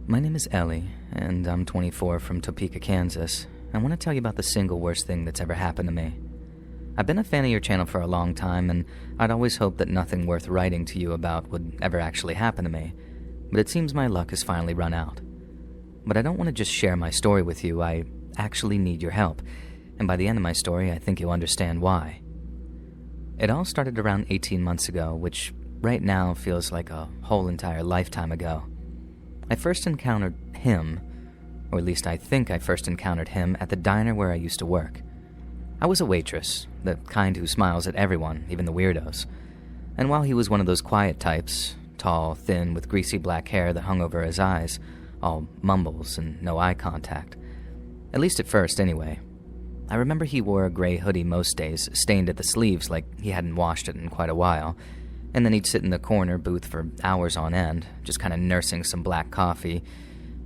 My name is Ellie, and I'm 24 from Topeka, Kansas. I want to tell you about the single worst thing that's ever happened to me. I've been a fan of your channel for a long time, and I'd always hoped that nothing worth writing to you about would ever actually happen to me, but it seems my luck has finally run out. But I don't want to just share my story with you, I actually need your help, and by the end of my story, I think you'll understand why. It all started around 18 months ago, which right now feels like a whole entire lifetime ago. I first encountered him, or at least I think I first encountered him at the diner where I used to work. I was a waitress, the kind who smiles at everyone, even the weirdos. And while he was one of those quiet types, tall, thin, with greasy black hair that hung over his eyes, all mumbles and no eye contact. At least at first, anyway. I remember he wore a gray hoodie most days, stained at the sleeves like he hadn't washed it in quite a while, and then he'd sit in the corner booth for hours on end, just kind of nursing some black coffee,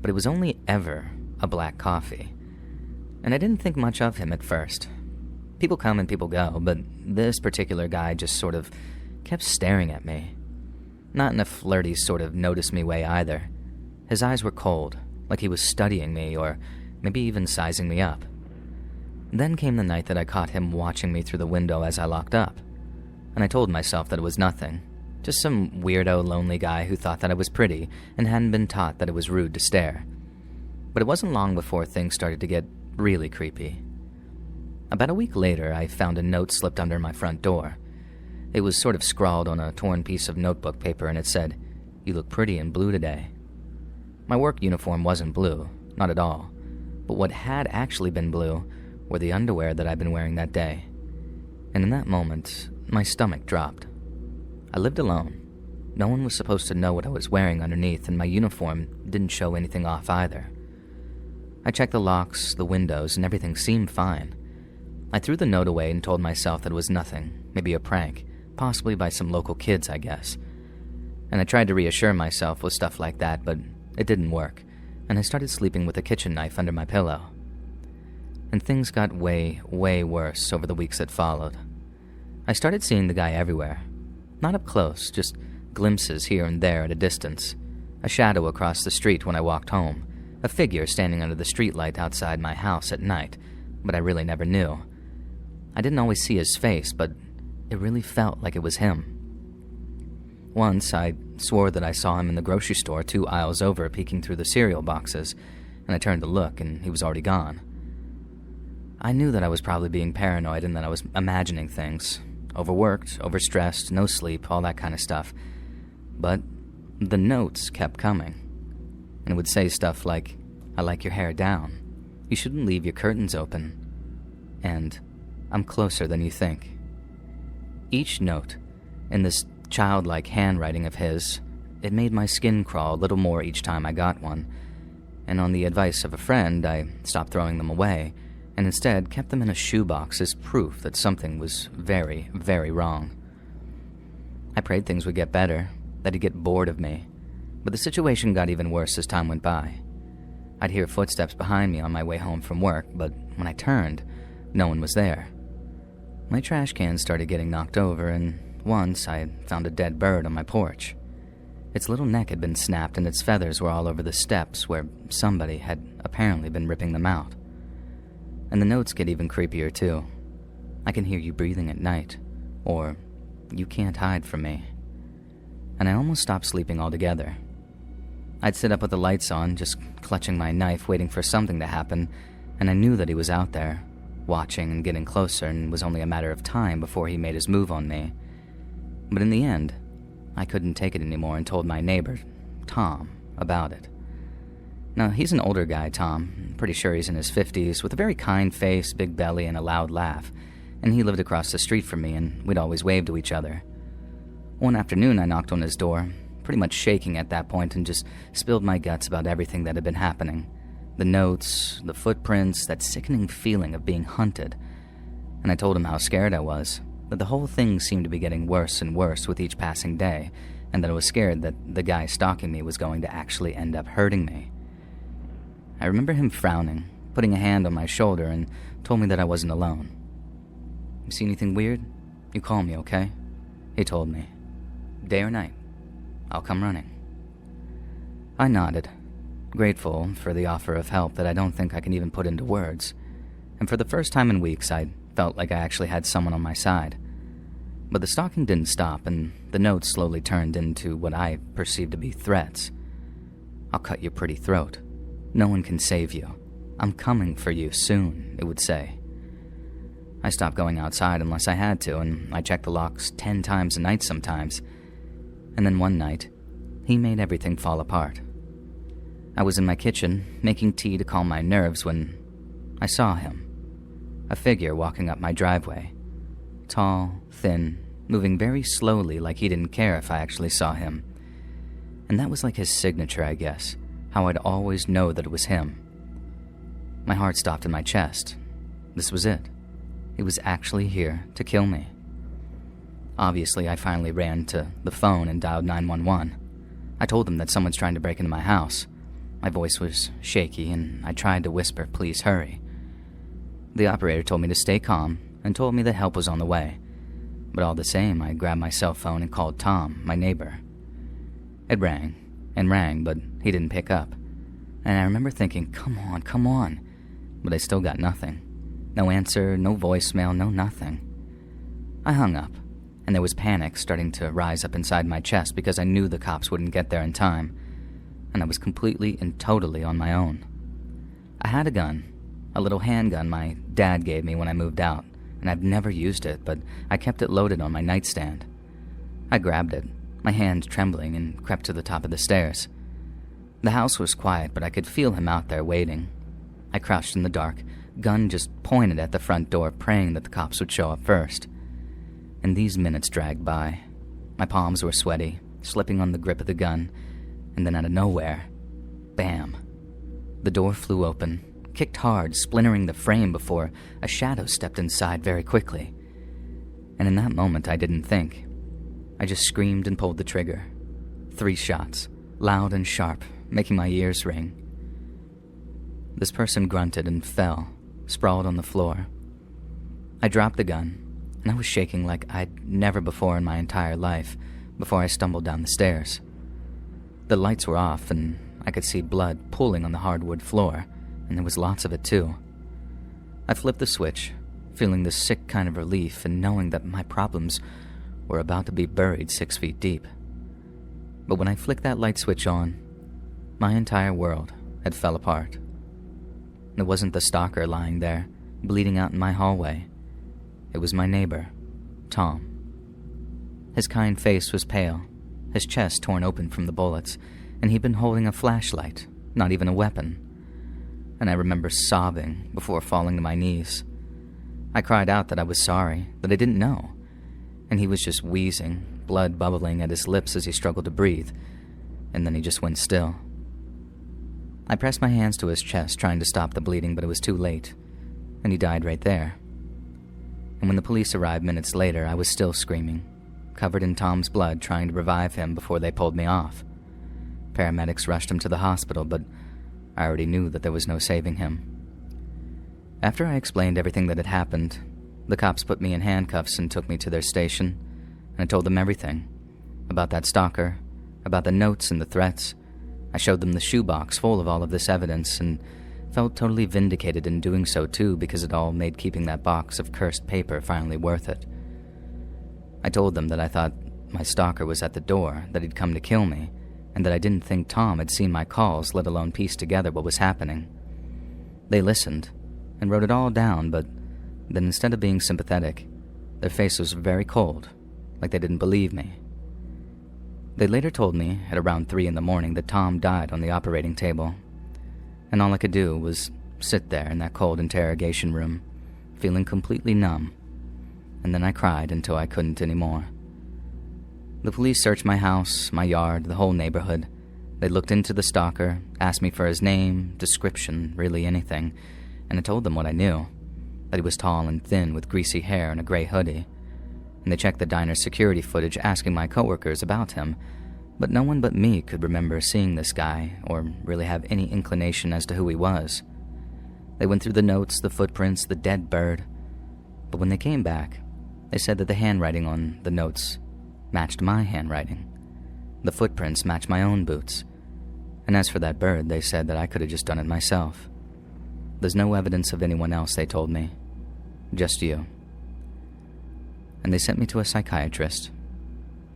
but it was only ever a black coffee. And I didn't think much of him at first. People come and people go, but this particular guy just sort of kept staring at me. Not in a flirty sort of notice me way either. His eyes were cold, like he was studying me or maybe even sizing me up. Then came the night that I caught him watching me through the window as I locked up. And I told myself that it was nothing. Just some weirdo, lonely guy who thought that I was pretty and hadn't been taught that it was rude to stare. But it wasn't long before things started to get really creepy. About a week later, I found a note slipped under my front door. It was sort of scrawled on a torn piece of notebook paper, and it said, "You look pretty in blue today." My work uniform wasn't blue, not at all. But what had actually been blue were the underwear that I'd been wearing that day. And in that moment, my stomach dropped. I lived alone. No one was supposed to know what I was wearing underneath, and my uniform didn't show anything off either. I checked the locks, the windows, and everything seemed fine. I threw the note away and told myself that it was nothing, maybe a prank, possibly by some local kids, I guess. And I tried to reassure myself with stuff like that, but it didn't work, and I started sleeping with a kitchen knife under my pillow. And things got way, way worse over the weeks that followed. I started seeing the guy everywhere. Not up close, just glimpses here and there at a distance. A shadow across the street when I walked home. A figure standing under the streetlight outside my house at night, but I really never knew. I didn't always see his face, but it really felt like it was him. Once, I swore that I saw him in the grocery store 2 aisles over peeking through the cereal boxes, and I turned to look, and he was already gone. I knew that I was probably being paranoid and that I was imagining things. Overworked, overstressed, no sleep, all that kind of stuff. But the notes kept coming. And it would say stuff like, "I like your hair down. You shouldn't leave your curtains open." And, "I'm closer than you think." Each note, in this childlike handwriting of his, it made my skin crawl a little more each time I got one. And on the advice of a friend, I stopped throwing them away, and instead kept them in a shoebox as proof that something was very, very wrong. I prayed things would get better, that he'd get bored of me, but the situation got even worse as time went by. I'd hear footsteps behind me on my way home from work, but when I turned, no one was there. My trash cans started getting knocked over, and once I found a dead bird on my porch. Its little neck had been snapped, and its feathers were all over the steps where somebody had apparently been ripping them out. And the notes get even creepier, too. "I can hear you breathing at night," or "You can't hide from me." And I almost stopped sleeping altogether. I'd sit up with the lights on, just clutching my knife, waiting for something to happen, and I knew that he was out there, watching and getting closer, and it was only a matter of time before he made his move on me. But in the end, I couldn't take it anymore and told my neighbor, Tom, about it. Now, he's an older guy, Tom. I'm pretty sure he's in his 50s, with a very kind face, big belly, and a loud laugh. And he lived across the street from me, and we'd always wave to each other. One afternoon, I knocked on his door, pretty much shaking at that point, and just spilled my guts about everything that had been happening. The notes, the footprints, that sickening feeling of being hunted. And I told him how scared I was, that the whole thing seemed to be getting worse and worse with each passing day, and that I was scared that the guy stalking me was going to actually end up hurting me. I remember him frowning, putting a hand on my shoulder, and told me that I wasn't alone. "You see anything weird? You call me, okay?" he told me. "Day or night, I'll come running." I nodded. grateful for the offer of help that I don't think I can even put into words. And for the first time in weeks, I felt like I actually had someone on my side. But the stalking didn't stop, and the notes slowly turned into what I perceived to be threats. "I'll cut your pretty throat. No one can save you. I'm coming for you soon," it would say. I stopped going outside unless I had to, and I checked the locks 10 times a night sometimes. And then one night, he made everything fall apart. I was in my kitchen, making tea to calm my nerves, when I saw him. A figure walking up my driveway. Tall, thin, moving very slowly like he didn't care if I actually saw him. And that was like his signature, I guess, how I'd always know that it was him. My heart stopped in my chest. This was it. He was actually here to kill me. Obviously, I finally ran to the phone and dialed 911. I told them that someone's trying to break into my house. My voice was shaky, and I tried to whisper, "Please hurry." The operator told me to stay calm and told me that help was on the way. But all the same, I grabbed my cell phone and called Tom, my neighbor. It rang and rang, but he didn't pick up. And I remember thinking, come on. But I still got nothing. No answer, no voicemail, no nothing. I hung up, and there was panic starting to rise up inside my chest because I knew the cops wouldn't get there in time, and I was completely and totally on my own. I had a gun, a little handgun my dad gave me when I moved out, and I've never used it, but I kept it loaded on my nightstand. I grabbed it, my hand trembling, and crept to the top of the stairs. The house was quiet, but I could feel him out there waiting. I crouched in the dark, gun just pointed at the front door, praying that the cops would show up first. And these minutes dragged by. My palms were sweaty, slipping on the grip of the gun, and then out of nowhere, bam. The door flew open, kicked hard, splintering the frame before a shadow stepped inside very quickly. And in that moment, I didn't think. I just screamed and pulled the trigger. 3 shots, loud and sharp, making my ears ring. This person grunted and fell, sprawled on the floor. I dropped the gun, and I was shaking like I'd never before in my entire life before I stumbled down the stairs. The lights were off, and I could see blood pooling on the hardwood floor, and there was lots of it too. I flipped the switch, feeling this sick kind of relief and knowing that my problems were about to be buried 6 feet deep. But when I flicked that light switch on, my entire world had fell apart. It wasn't the stalker lying there, bleeding out in my hallway. It was my neighbor, Tom. His kind face was pale, his chest torn open from the bullets, and he'd been holding a flashlight, not even a weapon. And I remember sobbing before falling to my knees. I cried out that I was sorry, that I didn't know. And he was just wheezing, blood bubbling at his lips as he struggled to breathe, and then he just went still. I pressed my hands to his chest, trying to stop the bleeding, but it was too late, and he died right there. And when the police arrived minutes later, I was still screaming, covered in Tom's blood, trying to revive him before they pulled me off. Paramedics rushed him to the hospital, but I already knew that there was no saving him. After I explained everything that had happened, the cops put me in handcuffs and took me to their station, and I told them everything. About that stalker, about the notes and the threats. I showed them the shoebox full of all of this evidence and felt totally vindicated in doing so too, because it all made keeping that box of cursed paper finally worth it. I told them that I thought my stalker was at the door, that he'd come to kill me, and that I didn't think Tom had seen my calls, let alone piece together what was happening. They listened and wrote it all down, but then instead of being sympathetic, their face was very cold, like they didn't believe me. They later told me at around 3 a.m. that Tom died on the operating table, and all I could do was sit there in that cold interrogation room, feeling completely numb, and then I cried until I couldn't anymore. The police searched my house, my yard, the whole neighborhood. They looked into the stalker, asked me for his name, description, really anything, and I told them what I knew, that he was tall and thin with greasy hair and a gray hoodie. And they checked the diner's security footage, asking my coworkers about him, but no one but me could remember seeing this guy or really have any inclination as to who he was. They went through the notes, the footprints, the dead bird, but when they came back, they said that the handwriting on the notes matched my handwriting. The footprints matched my own boots, And as for that bird, they said that I could have just done it myself. There's no evidence of anyone else, they told me. Just you. And they sent me to a psychiatrist.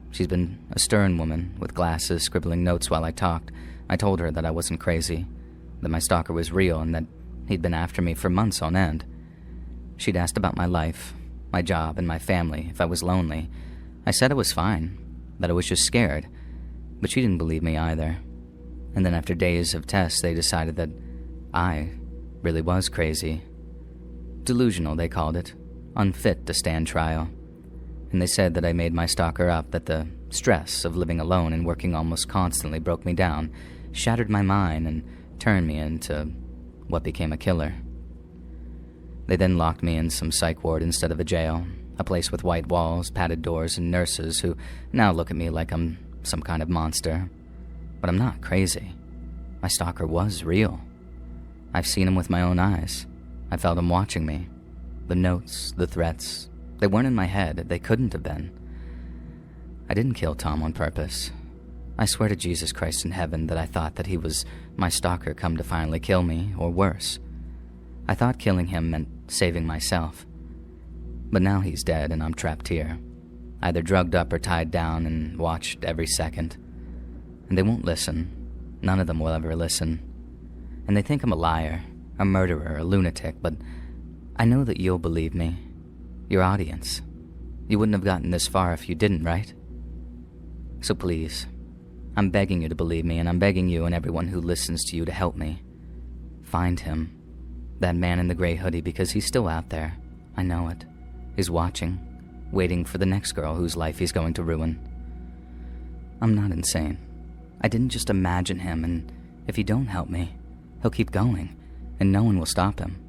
She's been a stern woman with glasses, scribbling notes while I talked. I told her that I wasn't crazy, that my stalker was real, and that he'd been after me for months on end. She'd asked about my life, my job, and my family, if I was lonely. I said I was fine, that I was just scared, but she didn't believe me either. And then after days of tests, they decided that I really was crazy. Delusional, they called it. Unfit to stand trial. And they said that I made my stalker up, that the stress of living alone and working almost constantly broke me down, shattered my mind, and turned me into what became a killer. They then locked me in some psych ward instead of a jail, a place with white walls, padded doors, and nurses who now look at me like I'm some kind of monster. But I'm not crazy. My stalker was real. I've seen him with my own eyes. I felt him watching me. The notes, the threats, they weren't in my head. They couldn't have been. I didn't kill Tom on purpose. I swear to Jesus Christ in heaven that I thought that he was my stalker come to finally kill me, or worse. I thought killing him meant saving myself. But now he's dead and I'm trapped here, either drugged up or tied down and watched every second. And they won't listen. None of them will ever listen. And they think I'm a liar, a murderer, a lunatic, but I know that you'll believe me. Your audience. You wouldn't have gotten this far if you didn't, right? So please, I'm begging you to believe me, and I'm begging you and everyone who listens to you to help me. Find him. That man in the gray hoodie, because he's still out there. I know it. He's watching, waiting for the next girl whose life he's going to ruin. I'm not insane. I didn't just imagine him, and if you don't help me, he'll keep going, and no one will stop him.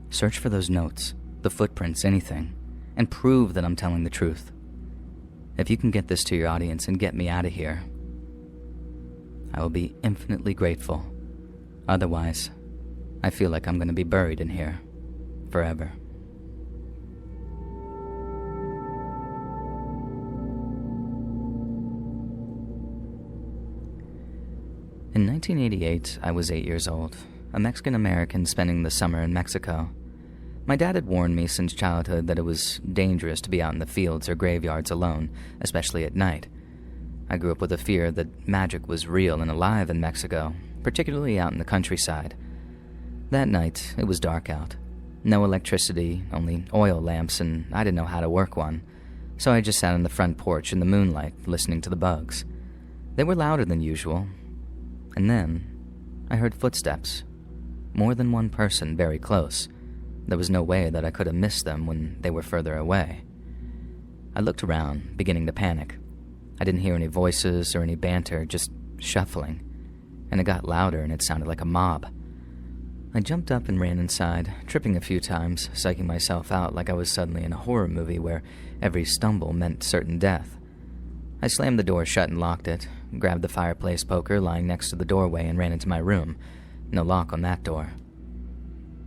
Search for those notes, the footprints, anything, and prove that I'm telling the truth. If you can get this to your audience and get me out of here, I will be infinitely grateful. Otherwise, I feel like I'm going to be buried in here forever. In 1988, I was 8 years old, a Mexican-American spending the summer in Mexico. My dad had warned me since childhood that it was dangerous to be out in the fields or graveyards alone, especially at night. I grew up with a fear that magic was real and alive in Mexico, particularly out in the countryside. That night, it was dark out. No electricity, only oil lamps, and I didn't know how to work one. So I just sat on the front porch in the moonlight, listening to the bugs. They were louder than usual. And then, I heard footsteps. More than one person very close. There was no way that I could have missed them when they were further away. I looked around, beginning to panic. I didn't hear any voices or any banter, just shuffling. And it got louder and it sounded like a mob. I jumped up and ran inside, tripping a few times, psyching myself out like I was suddenly in a horror movie where every stumble meant certain death. I slammed the door shut and locked it, grabbed the fireplace poker lying next to the doorway and ran into my room. No lock on that door.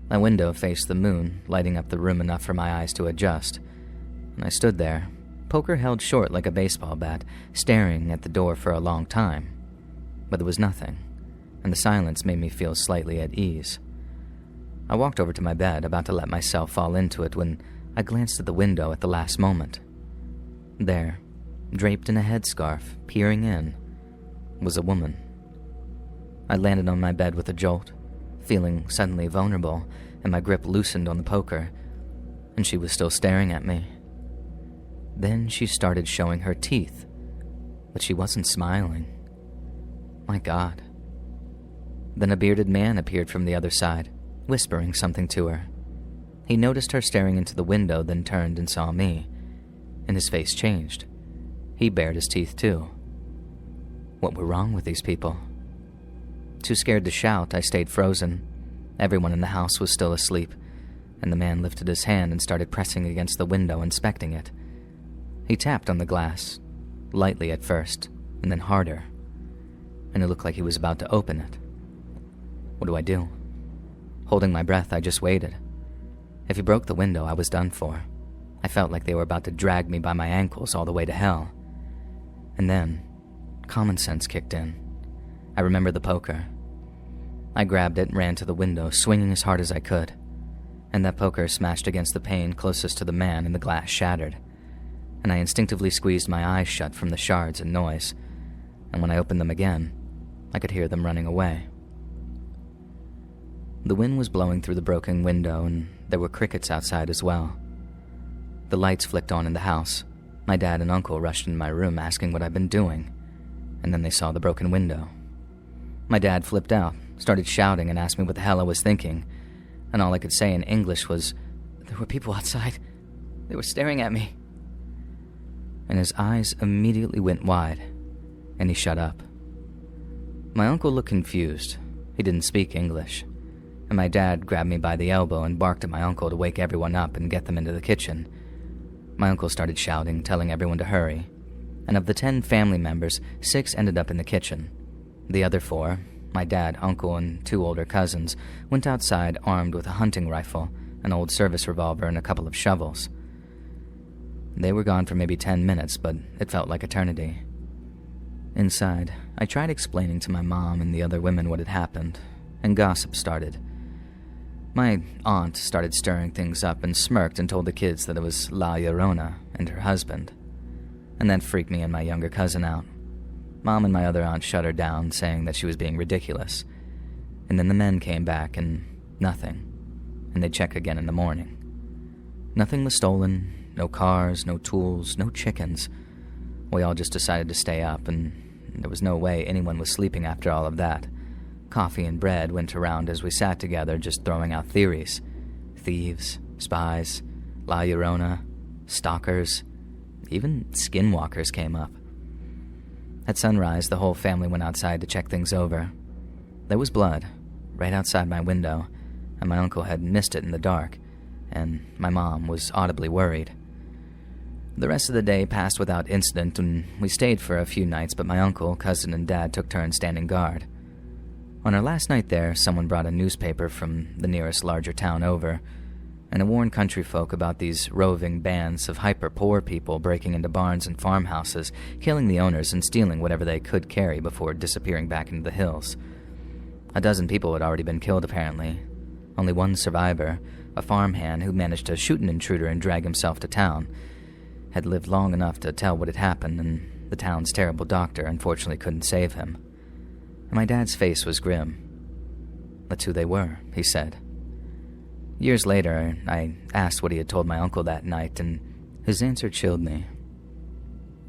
My window faced the moon, lighting up the room enough for my eyes to adjust. And I stood there, poker held short like a baseball bat, staring at the door for a long time. But there was nothing, and the silence made me feel slightly at ease. I walked over to my bed, about to let myself fall into it, when I glanced at the window at the last moment. There, draped in a headscarf, peering in, was a woman. I landed on my bed with a jolt, feeling suddenly vulnerable, and my grip loosened on the poker, and she was still staring at me. Then she started showing her teeth, but she wasn't smiling. My God. Then a bearded man appeared from the other side, whispering something to her. He noticed her staring into the window, then turned and saw me, and his face changed. He bared his teeth too. What were wrong with these people? Too scared to shout, I stayed frozen. Everyone in the house was still asleep, and the man lifted his hand and started pressing against the window, inspecting it. He tapped on the glass, lightly at first, and then harder, and it looked like he was about to open it. What do I do? Holding my breath, I just waited. If he broke the window, I was done for. I felt like they were about to drag me by my ankles all the way to hell. And then, common sense kicked in. I remember the poker. I grabbed it and ran to the window, swinging as hard as I could, and that poker smashed against the pane closest to the man and the glass shattered, and I instinctively squeezed my eyes shut from the shards and noise, and when I opened them again, I could hear them running away. The wind was blowing through the broken window, and there were crickets outside as well. The lights flicked on in the house. My dad and uncle rushed into my room asking what I'd been doing, and then they saw the broken window. My dad flipped out, started shouting, and asked me what the hell I was thinking, and all I could say in English was, "There were people outside. They were staring at me." And his eyes immediately went wide, and he shut up. My uncle looked confused. He didn't speak English, and my dad grabbed me by the elbow and barked at my uncle to wake everyone up and get them into the kitchen. My uncle started shouting, telling everyone to hurry, and of the 10 family members, 6 ended up in the kitchen. The other 4, my dad, uncle, and 2 older cousins, went outside armed with a hunting rifle, an old service revolver, and a couple of shovels. They were gone for maybe 10 minutes, but it felt like eternity. Inside, I tried explaining to my mom and the other women what had happened, and gossip started. My aunt started stirring things up and smirked and told the kids that it was La Llorona and her husband, and that freaked me and my younger cousin out. Mom and my other aunt shut her down, saying that she was being ridiculous, and then the men came back and nothing, and they'd check again in the morning. Nothing was stolen, no cars, no tools, no chickens. We all just decided to stay up, and there was no way anyone was sleeping after all of that. Coffee and bread went around as we sat together, just throwing out theories. Thieves, spies, La Llorona, stalkers, even skinwalkers came up. At sunrise, the whole family went outside to check things over. There was blood right outside my window, and my uncle had missed it in the dark, and my mom was audibly worried. The rest of the day passed without incident, and we stayed for a few nights, but my uncle, cousin, and dad took turns standing guard. On our last night there, someone brought a newspaper from the nearest larger town over, and it warned country folk about these roving bands of hyper-poor people breaking into barns and farmhouses, killing the owners and stealing whatever they could carry before disappearing back into the hills. A dozen people had already been killed, apparently. Only one survivor, a farmhand who managed to shoot an intruder and drag himself to town, had lived long enough to tell what had happened, and the town's terrible doctor unfortunately couldn't save him. And my dad's face was grim. That's who they were, he said. Years later, I asked what he had told my uncle that night, and his answer chilled me.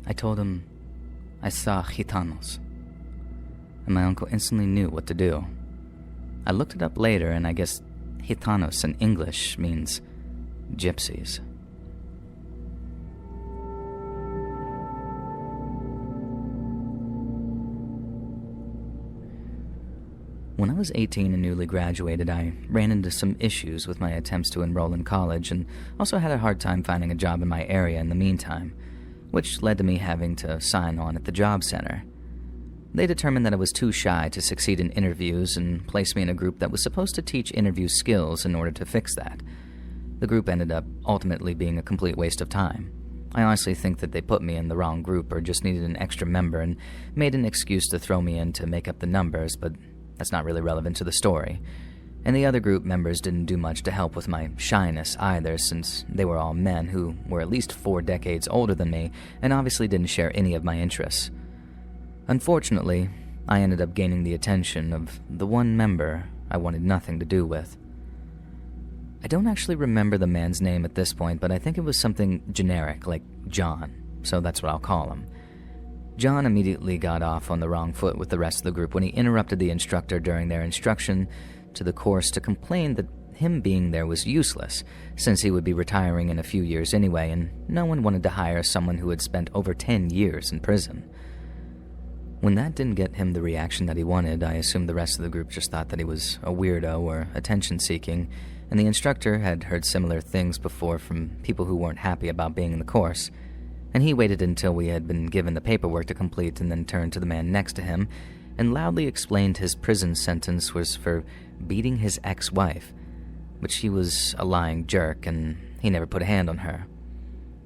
I told him I saw gitanos, and my uncle instantly knew what to do. I looked it up later, and I guess gitanos in English means gypsies. When I was 18 and newly graduated, I ran into some issues with my attempts to enroll in college and also had a hard time finding a job in my area in the meantime, which led to me having to sign on at the job center. They determined that I was too shy to succeed in interviews and placed me in a group that was supposed to teach interview skills in order to fix that. The group ended up ultimately being a complete waste of time. I honestly think that they put me in the wrong group or just needed an extra member and made an excuse to throw me in to make up the numbers, but that's not really relevant to the story. And the other group members didn't do much to help with my shyness either, since they were all men who were at least 4 decades older than me and obviously didn't share any of my interests. Unfortunately, I ended up gaining the attention of the one member I wanted nothing to do with. I don't actually remember the man's name at this point, but I think it was something generic, like John, so that's what I'll call him. John immediately got off on the wrong foot with the rest of the group when he interrupted the instructor during their instruction to the course to complain that him being there was useless, since he would be retiring in a few years anyway, and no one wanted to hire someone who had spent over 10 years in prison. When that didn't get him the reaction that he wanted, I assumed the rest of the group just thought that he was a weirdo or attention-seeking, and the instructor had heard similar things before from people who weren't happy about being in the course, and he waited until we had been given the paperwork to complete and then turned to the man next to him and loudly explained his prison sentence was for beating his ex-wife, but she was a lying jerk and he never put a hand on her.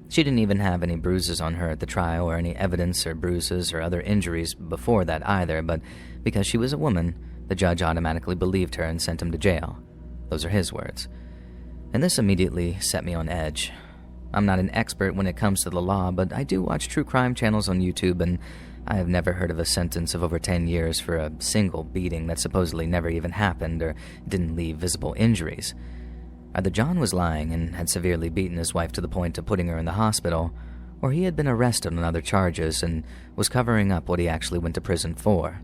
She didn't even have any bruises on her at the trial or any evidence or bruises or other injuries before that either, but because she was a woman, the judge automatically believed her and sent him to jail. Those are his words. And this immediately set me on edge. I'm not an expert when it comes to the law, but I do watch true crime channels on YouTube, and I have never heard of a sentence of over 10 years for a single beating that supposedly never even happened or didn't leave visible injuries. Either John was lying and had severely beaten his wife to the point of putting her in the hospital, or he had been arrested on other charges and was covering up what he actually went to prison for.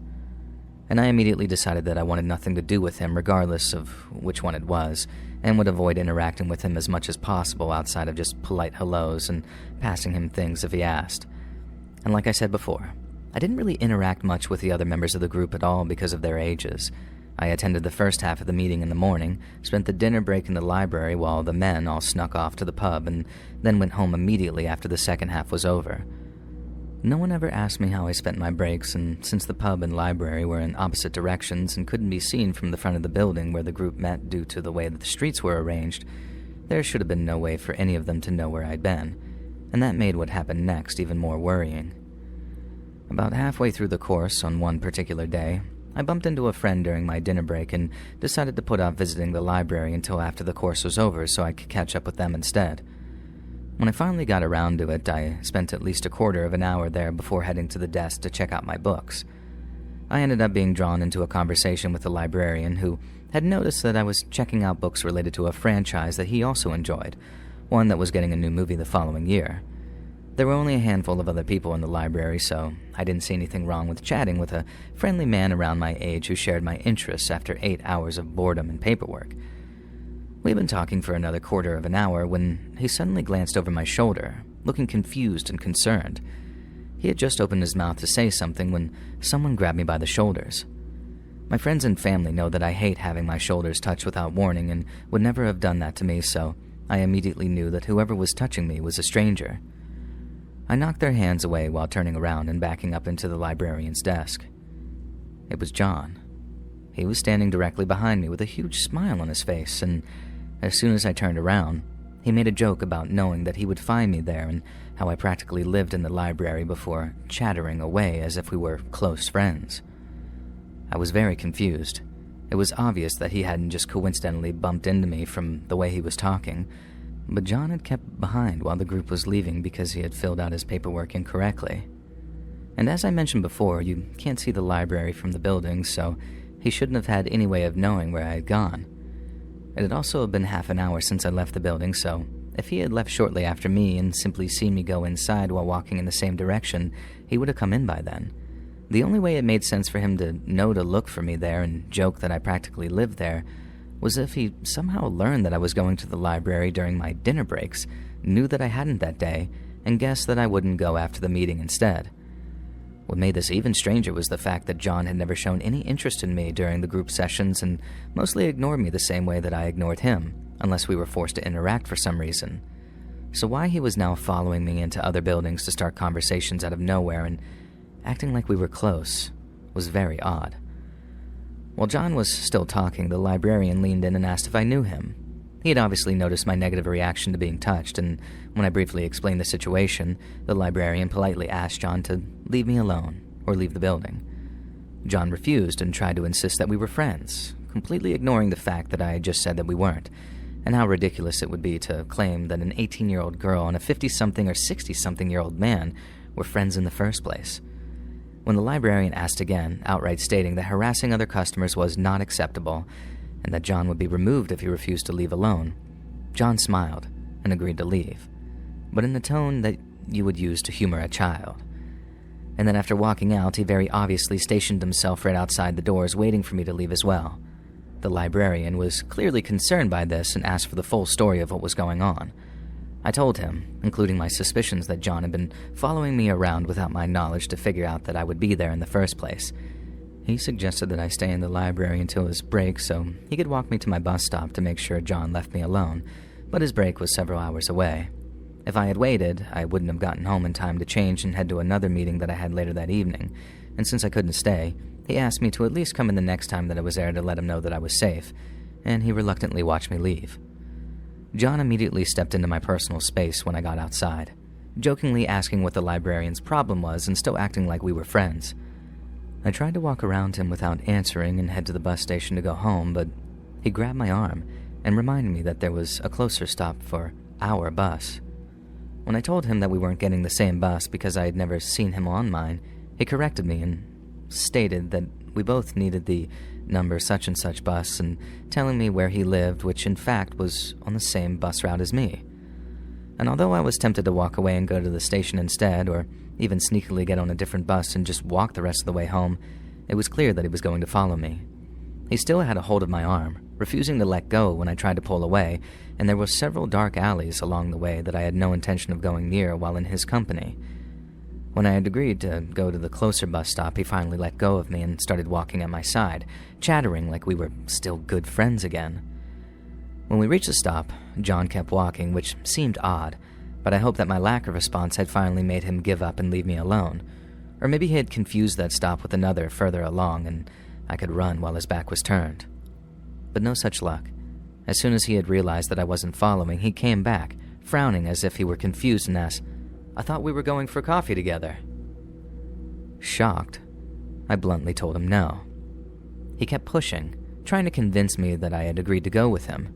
And I immediately decided that I wanted nothing to do with him regardless of which one it was, and would avoid interacting with him as much as possible outside of just polite hellos and passing him things if he asked. And like I said before, I didn't really interact much with the other members of the group at all because of their ages. I attended the first half of the meeting in the morning, spent the dinner break in the library while the men all snuck off to the pub, and then went home immediately after the second half was over. No one ever asked me how I spent my breaks, and since the pub and library were in opposite directions and couldn't be seen from the front of the building where the group met due to the way that the streets were arranged, there should have been no way for any of them to know where I'd been, and that made what happened next even more worrying. About halfway through the course on one particular day, I bumped into a friend during my dinner break and decided to put off visiting the library until after the course was over so I could catch up with them instead. When I finally got around to it, I spent at least a quarter of an hour there before heading to the desk to check out my books. I ended up being drawn into a conversation with the librarian who had noticed that I was checking out books related to a franchise that he also enjoyed, one that was getting a new movie the following year. There were only a handful of other people in the library, so I didn't see anything wrong with chatting with a friendly man around my age who shared my interests after 8 hours of boredom and paperwork. We'd been talking for another quarter of an hour when he suddenly glanced over my shoulder, looking confused and concerned. He had just opened his mouth to say something when someone grabbed me by the shoulders. My friends and family know that I hate having my shoulders touched without warning and would never have done that to me, so I immediately knew that whoever was touching me was a stranger. I knocked their hands away while turning around and backing up into the librarian's desk. It was John. He was standing directly behind me with a huge smile on his face, and as soon as I turned around, he made a joke about knowing that he would find me there and how I practically lived in the library before chattering away as if we were close friends. I was very confused. It was obvious that he hadn't just coincidentally bumped into me from the way he was talking, but John had kept behind while the group was leaving because he had filled out his paperwork incorrectly. And as I mentioned before, you can't see the library from the building, so he shouldn't have had any way of knowing where I had gone. It had also been half an hour since I left the building, so if he had left shortly after me and simply seen me go inside while walking in the same direction, he would have come in by then. The only way it made sense for him to know to look for me there and joke that I practically lived there was if he somehow learned that I was going to the library during my dinner breaks, knew that I hadn't that day, and guessed that I wouldn't go after the meeting instead. What made this even stranger was the fact that John had never shown any interest in me during the group sessions and mostly ignored me the same way that I ignored him, unless we were forced to interact for some reason. So why he was now following me into other buildings to start conversations out of nowhere and acting like we were close was very odd. While John was still talking, the librarian leaned in and asked if I knew him. He had obviously noticed my negative reaction to being touched, and when I briefly explained the situation, the librarian politely asked John to leave me alone or leave the building. John refused and tried to insist that we were friends, completely ignoring the fact that I had just said that we weren't, and how ridiculous it would be to claim that an 18-year-old girl and a 50-something or 60-something-year-old man were friends in the first place. When the librarian asked again, outright stating that harassing other customers was not acceptable and that John would be removed if he refused to leave alone, John smiled and agreed to leave, but in the tone that you would use to humor a child. And then after walking out, he very obviously stationed himself right outside the doors waiting for me to leave as well. The librarian was clearly concerned by this and asked for the full story of what was going on. I told him, including my suspicions that John had been following me around without my knowledge to figure out that I would be there in the first place. He suggested that I stay in the library until his break so he could walk me to my bus stop to make sure John left me alone, but his break was several hours away. If I had waited, I wouldn't have gotten home in time to change and head to another meeting that I had later that evening, and since I couldn't stay, he asked me to at least come in the next time that I was there to let him know that I was safe, and he reluctantly watched me leave. John immediately stepped into my personal space when I got outside, jokingly asking what the librarian's problem was and still acting like we were friends. I tried to walk around him without answering and head to the bus station to go home, but he grabbed my arm and reminded me that there was a closer stop for our bus. When I told him that we weren't getting the same bus because I had never seen him on mine, he corrected me and stated that we both needed the number such and such bus, and telling me where he lived, which in fact was on the same bus route as me. And although I was tempted to walk away and go to the station instead, or even sneakily get on a different bus and just walk the rest of the way home, it was clear that he was going to follow me. He still had a hold of my arm, refusing to let go when I tried to pull away, and there were several dark alleys along the way that I had no intention of going near while in his company. When I had agreed to go to the closer bus stop, he finally let go of me and started walking at my side, chattering like we were still good friends again. When we reached the stop, John kept walking, which seemed odd, but I hoped that my lack of response had finally made him give up and leave me alone. Or maybe he had confused that stop with another further along, and I could run while his back was turned. But no such luck. As soon as he had realized that I wasn't following, he came back, frowning as if he were confused, and asked, "I thought we were going for coffee together." Shocked, I bluntly told him no. He kept pushing, trying to convince me that I had agreed to go with him.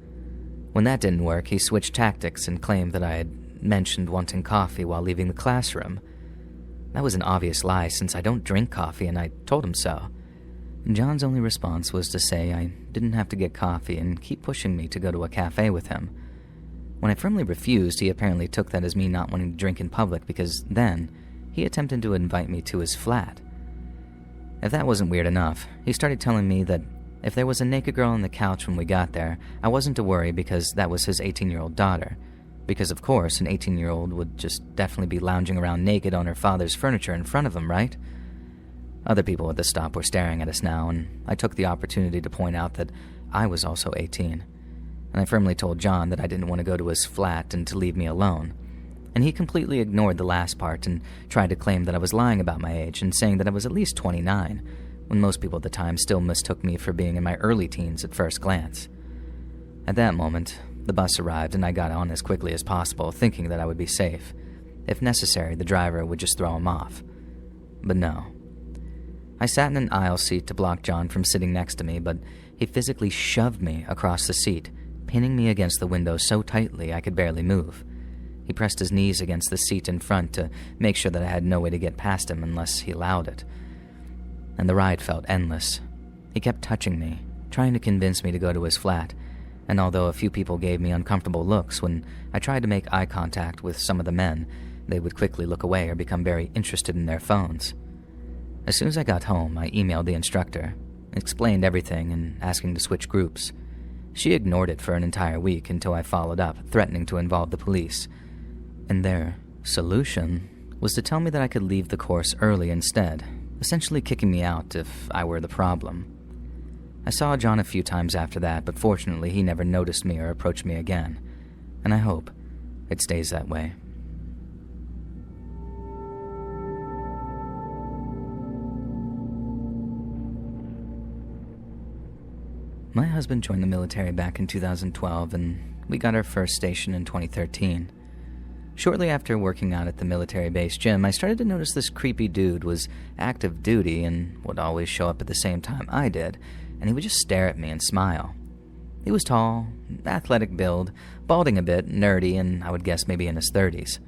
When that didn't work, he switched tactics and claimed that I had mentioned wanting coffee while leaving the classroom. That was an obvious lie, since I don't drink coffee, and I told him so. John's only response was to say I didn't have to get coffee and keep pushing me to go to a cafe with him. When I firmly refused, he apparently took that as me not wanting to drink in public, because then he attempted to invite me to his flat. If that wasn't weird enough, he started telling me that if there was a naked girl on the couch when we got there, I wasn't to worry because that was his 18-year-old daughter. Because of course, an 18-year-old would just definitely be lounging around naked on her father's furniture in front of him, right? Other people at the stop were staring at us now, and I took the opportunity to point out that I was also 18. And I firmly told John that I didn't want to go to his flat and to leave me alone. And he completely ignored the last part and tried to claim that I was lying about my age and saying that I was at least 29, when most people at the time still mistook me for being in my early teens at first glance. At that moment, the bus arrived and I got on as quickly as possible, thinking that I would be safe. If necessary, the driver would just throw him off. But no. I sat in an aisle seat to block John from sitting next to me, but he physically shoved me across the seat, pinning me against the window so tightly I could barely move. He pressed his knees against the seat in front to make sure that I had no way to get past him unless he allowed it. And the ride felt endless. He kept touching me, trying to convince me to go to his flat, and although a few people gave me uncomfortable looks when I tried to make eye contact with some of the men, they would quickly look away or become very interested in their phones. As soon as I got home, I emailed the instructor, explained everything and asking to switch groups. She ignored it for an entire week until I followed up, threatening to involve the police. And their solution was to tell me that I could leave the course early instead, essentially kicking me out if I were the problem. I saw John a few times after that, but fortunately he never noticed me or approached me again, and I hope it stays that way. My husband joined the military back in 2012, and we got our first station in 2013. Shortly after working out at the military base gym, I started to notice this creepy dude was active duty and would always show up at the same time I did, and he would just stare at me and smile. He was tall, athletic build, balding a bit, nerdy, and I would guess maybe in his 30s.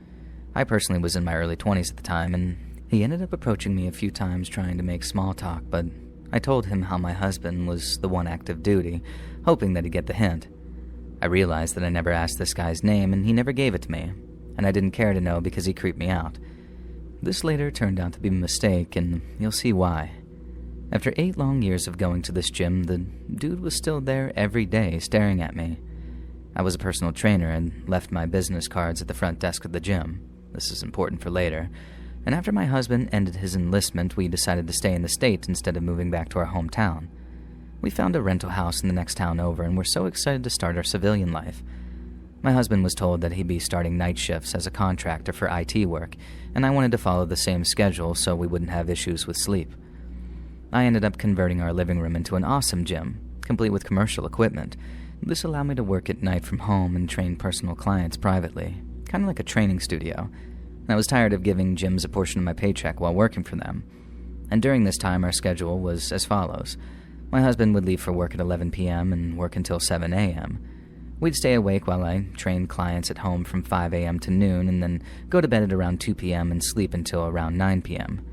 I personally was in my early 20s at the time, and he ended up approaching me a few times trying to make small talk, but I told him how my husband was the one active duty, hoping that he'd get the hint. I realized that I never asked this guy's name, and he never gave it to me, and I didn't care to know because he creeped me out. This later turned out to be a mistake, and you'll see why. After 8 long years of going to this gym, the dude was still there every day staring at me. I was a personal trainer and left my business cards at the front desk of the gym. This is important for later. And after my husband ended his enlistment, we decided to stay in the States instead of moving back to our hometown. We found a rental house in the next town over and were so excited to start our civilian life. My husband was told that he'd be starting night shifts as a contractor for IT work, and I wanted to follow the same schedule so we wouldn't have issues with sleep. I ended up converting our living room into an awesome gym, complete with commercial equipment, This allowed me to work at night from home and train personal clients privately, kind of like a training studio. I was tired of giving gyms a portion of my paycheck while working for them. And during this time, our schedule was as follows. My husband would leave for work at 11 p.m. and work until 7 a.m. We'd stay awake while I trained clients at home from 5 a.m. to noon and then go to bed at around 2 p.m. and sleep until around 9 p.m.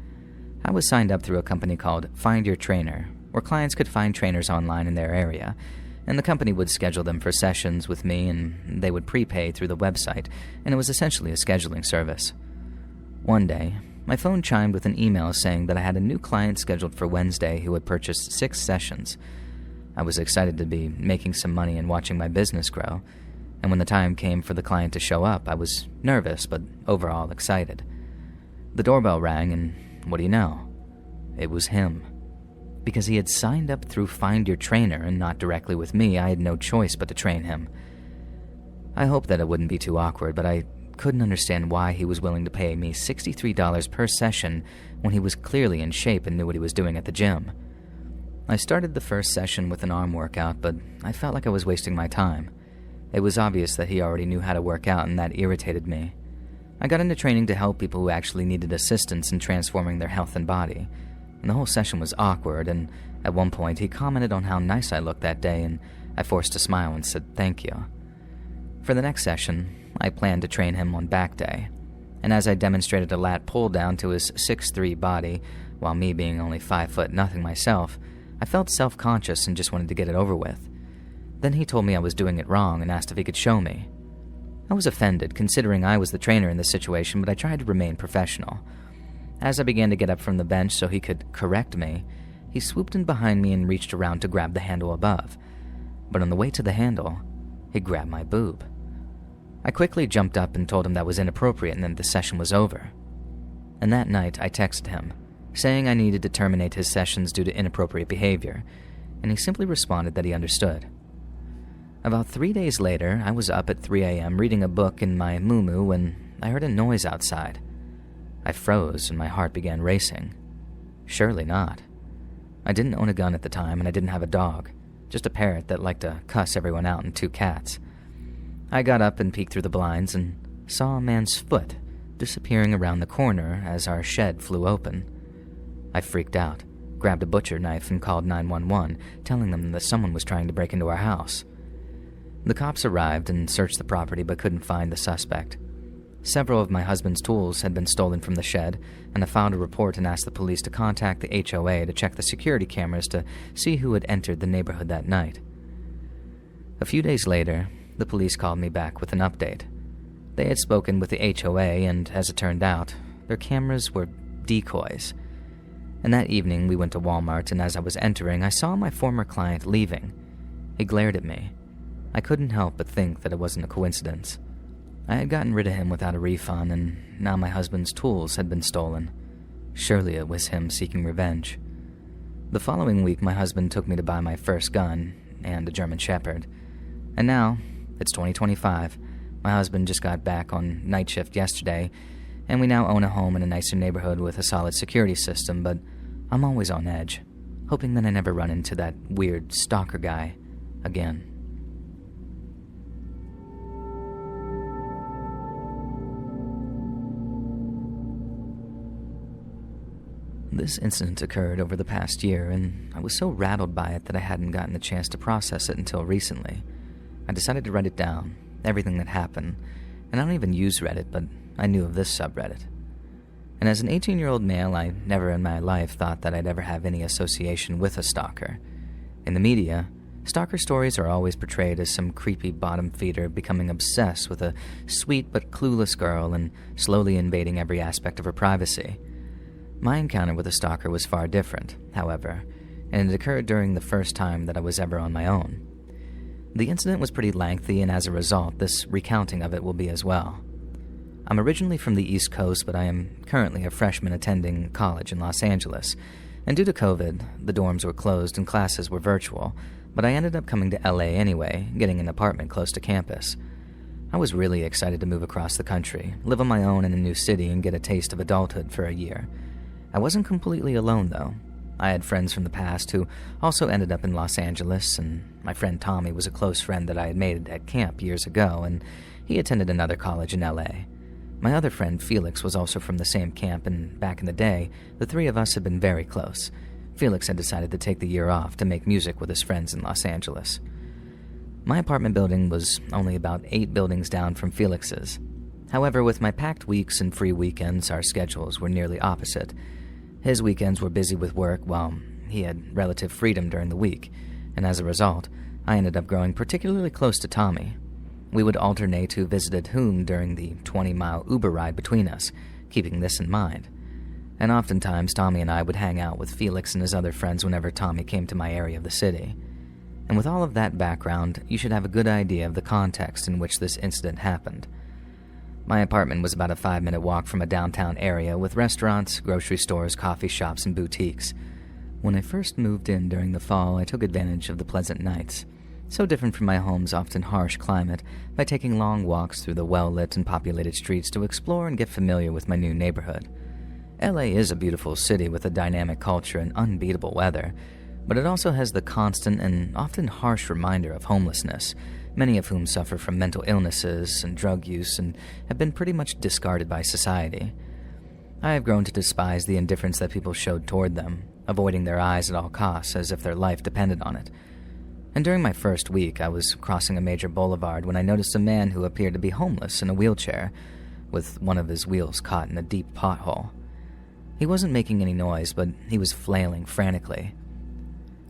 I was signed up through a company called Find Your Trainer, where clients could find trainers online in their area, and the company would schedule them for sessions with me, and they would prepay through the website, and it was essentially a scheduling service. One day, my phone chimed with an email saying that I had a new client scheduled for Wednesday who had purchased 6 sessions. I was excited to be making some money and watching my business grow, and when the time came for the client to show up, I was nervous but overall excited. The doorbell rang, and what do you know? It was him. Because he had signed up through Find Your Trainer and not directly with me, I had no choice but to train him. I hoped that it wouldn't be too awkward, but I couldn't understand why he was willing to pay me $63 per session when he was clearly in shape and knew what he was doing at the gym. I started the first session with an arm workout, but I felt like I was wasting my time. It was obvious that he already knew how to work out, and that irritated me. I got into training to help people who actually needed assistance in transforming their health and body, and the whole session was awkward, and at one point he commented on how nice I looked that day, and I forced a smile and said thank you. For the next session, I planned to train him on back day, and as I demonstrated a lat pull down to his 6'3" body, while me being only 5'0" myself, I felt self-conscious and just wanted to get it over with. Then he told me I was doing it wrong and asked if he could show me. I was offended, considering I was the trainer in this situation, but I tried to remain professional. As I began to get up from the bench so he could correct me, he swooped in behind me and reached around to grab the handle above. But on the way to the handle, he grabbed my boob. I quickly jumped up and told him that was inappropriate and that the session was over. And that night, I texted him, saying I needed to terminate his sessions due to inappropriate behavior, and he simply responded that he understood. About 3 days later, I was up at 3 a.m. reading a book in my muumuu when I heard a noise outside. I froze and my heart began racing. Surely not. I didn't own a gun at the time and I didn't have a dog, just a parrot that liked to cuss everyone out and 2 cats. I got up and peeked through the blinds and saw a man's foot disappearing around the corner as our shed flew open. I freaked out, grabbed a butcher knife and called 911, telling them that someone was trying to break into our house. The cops arrived and searched the property but couldn't find the suspect. Several of my husband's tools had been stolen from the shed, and I filed a report and asked the police to contact the HOA to check the security cameras to see who had entered the neighborhood that night. A few days later, the police called me back with an update. They had spoken with the HOA, and as it turned out, their cameras were decoys. And that evening, we went to Walmart, and as I was entering, I saw my former client leaving. He glared at me. I couldn't help but think that it wasn't a coincidence. I had gotten rid of him without a refund, and now my husband's tools had been stolen. Surely it was him seeking revenge. The following week, my husband took me to buy my first gun and a German Shepherd. And now, it's 2025. My husband just got back on night shift yesterday, and we now own a home in a nicer neighborhood with a solid security system, but I'm always on edge, hoping that I never run into that weird stalker guy again. This incident occurred over the past year, and I was so rattled by it that I hadn't gotten the chance to process it until recently. I decided to write it down, everything that happened, and I don't even use Reddit, but I knew of this subreddit. And as an 18-year-old male, I never in my life thought that I'd ever have any association with a stalker. In the media, stalker stories are always portrayed as some creepy bottom feeder becoming obsessed with a sweet but clueless girl and slowly invading every aspect of her privacy. My encounter with a stalker was far different, however, and it occurred during the first time that I was ever on my own. The incident was pretty lengthy, and as a result, this recounting of it will be as well. I'm originally from the East Coast, but I am currently a freshman attending college in Los Angeles, and due to COVID, the dorms were closed and classes were virtual, but I ended up coming to LA anyway, getting an apartment close to campus. I was really excited to move across the country, live on my own in a new city, and get a taste of adulthood for a year. I wasn't completely alone, though. I had friends from the past who also ended up in Los Angeles, and my friend Tommy was a close friend that I had made at camp years ago, and he attended another college in LA. My other friend Felix was also from the same camp, and back in the day, the three of us had been very close. Felix had decided to take the year off to make music with his friends in Los Angeles. My apartment building was only about 8 buildings down from Felix's. However, with my packed weeks and free weekends, our schedules were nearly opposite. His weekends were busy with work while he had relative freedom during the week, and as a result, I ended up growing particularly close to Tommy. We would alternate who visited whom during the 20-mile Uber ride between us, keeping this in mind. And oftentimes, Tommy and I would hang out with Felix and his other friends whenever Tommy came to my area of the city. And with all of that background, you should have a good idea of the context in which this incident happened. My apartment was about a 5-minute walk from a downtown area with restaurants, grocery stores, coffee shops, and boutiques. When I first moved in during the fall, I took advantage of the pleasant nights, so different from my home's often harsh climate, by taking long walks through the well-lit and populated streets to explore and get familiar with my new neighborhood. LA is a beautiful city with a dynamic culture and unbeatable weather, but it also has the constant and often harsh reminder of homelessness, many of whom suffer from mental illnesses and drug use and have been pretty much discarded by society. I have grown to despise the indifference that people showed toward them, avoiding their eyes at all costs as if their life depended on it. And during my first week, I was crossing a major boulevard when I noticed a man who appeared to be homeless in a wheelchair, with one of his wheels caught in a deep pothole. He wasn't making any noise, but he was flailing frantically.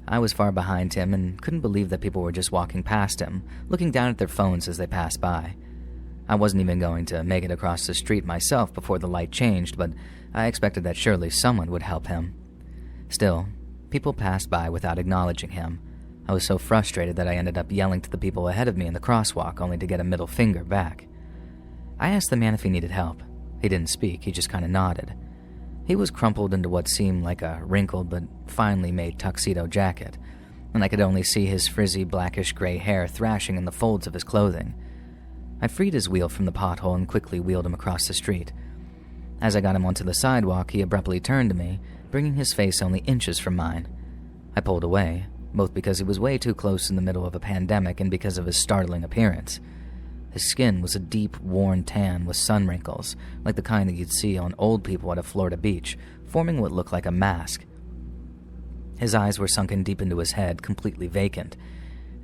I was far behind him and couldn't believe that people were just walking past him, looking down at their phones as they passed by. I wasn't even going to make it across the street myself before the light changed, but I expected that surely someone would help him. Still, people passed by without acknowledging him. I was so frustrated that I ended up yelling to the people ahead of me in the crosswalk, only to get a middle finger back. I asked the man if he needed help. He didn't speak, he just kind of nodded. He was crumpled into what seemed like a wrinkled but finely made tuxedo jacket, and I could only see his frizzy blackish-gray hair thrashing in the folds of his clothing. I freed his wheel from the pothole and quickly wheeled him across the street. As I got him onto the sidewalk, he abruptly turned to me, bringing his face only inches from mine. I pulled away, both because he was way too close in the middle of a pandemic and because of his startling appearance. His skin was a deep, worn tan with sun wrinkles, like the kind that you'd see on old people at a Florida beach, forming what looked like a mask. His eyes were sunken deep into his head, completely vacant,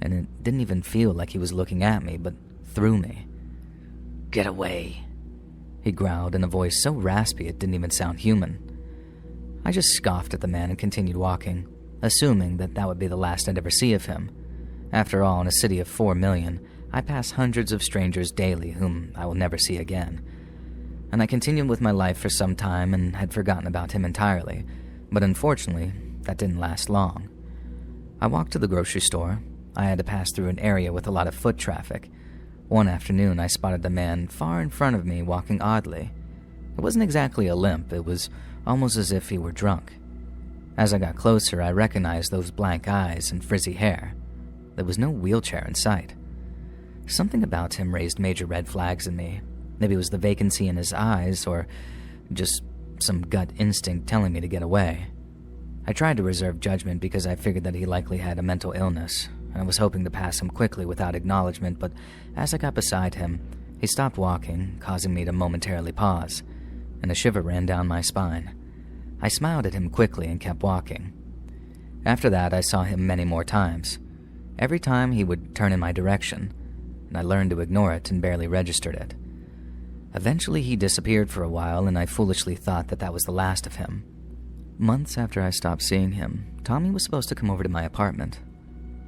and it didn't even feel like he was looking at me, but through me. "Get away," he growled in a voice so raspy it didn't even sound human. I just scoffed at the man and continued walking, assuming that would be the last I'd ever see of him. After all, in a city of 4 million, I pass hundreds of strangers daily whom I will never see again. And I continued with my life for some time and had forgotten about him entirely, but unfortunately, that didn't last long. I walked to the grocery store. I had to pass through an area with a lot of foot traffic. One afternoon, I spotted the man far in front of me walking oddly. It wasn't exactly a limp, it was almost as if he were drunk. As I got closer, I recognized those blank eyes and frizzy hair. There was no wheelchair in sight. Something about him raised major red flags in me. Maybe it was the vacancy in his eyes, or just some gut instinct telling me to get away. I tried to reserve judgment because I figured that he likely had a mental illness, and I was hoping to pass him quickly without acknowledgement, but as I got beside him, he stopped walking, causing me to momentarily pause, and a shiver ran down my spine. I smiled at him quickly and kept walking. After that, I saw him many more times. Every time he would turn in my direction, and I learned to ignore it and barely registered it. Eventually, he disappeared for a while, and I foolishly thought that was the last of him. Months after I stopped seeing him, Tommy was supposed to come over to my apartment.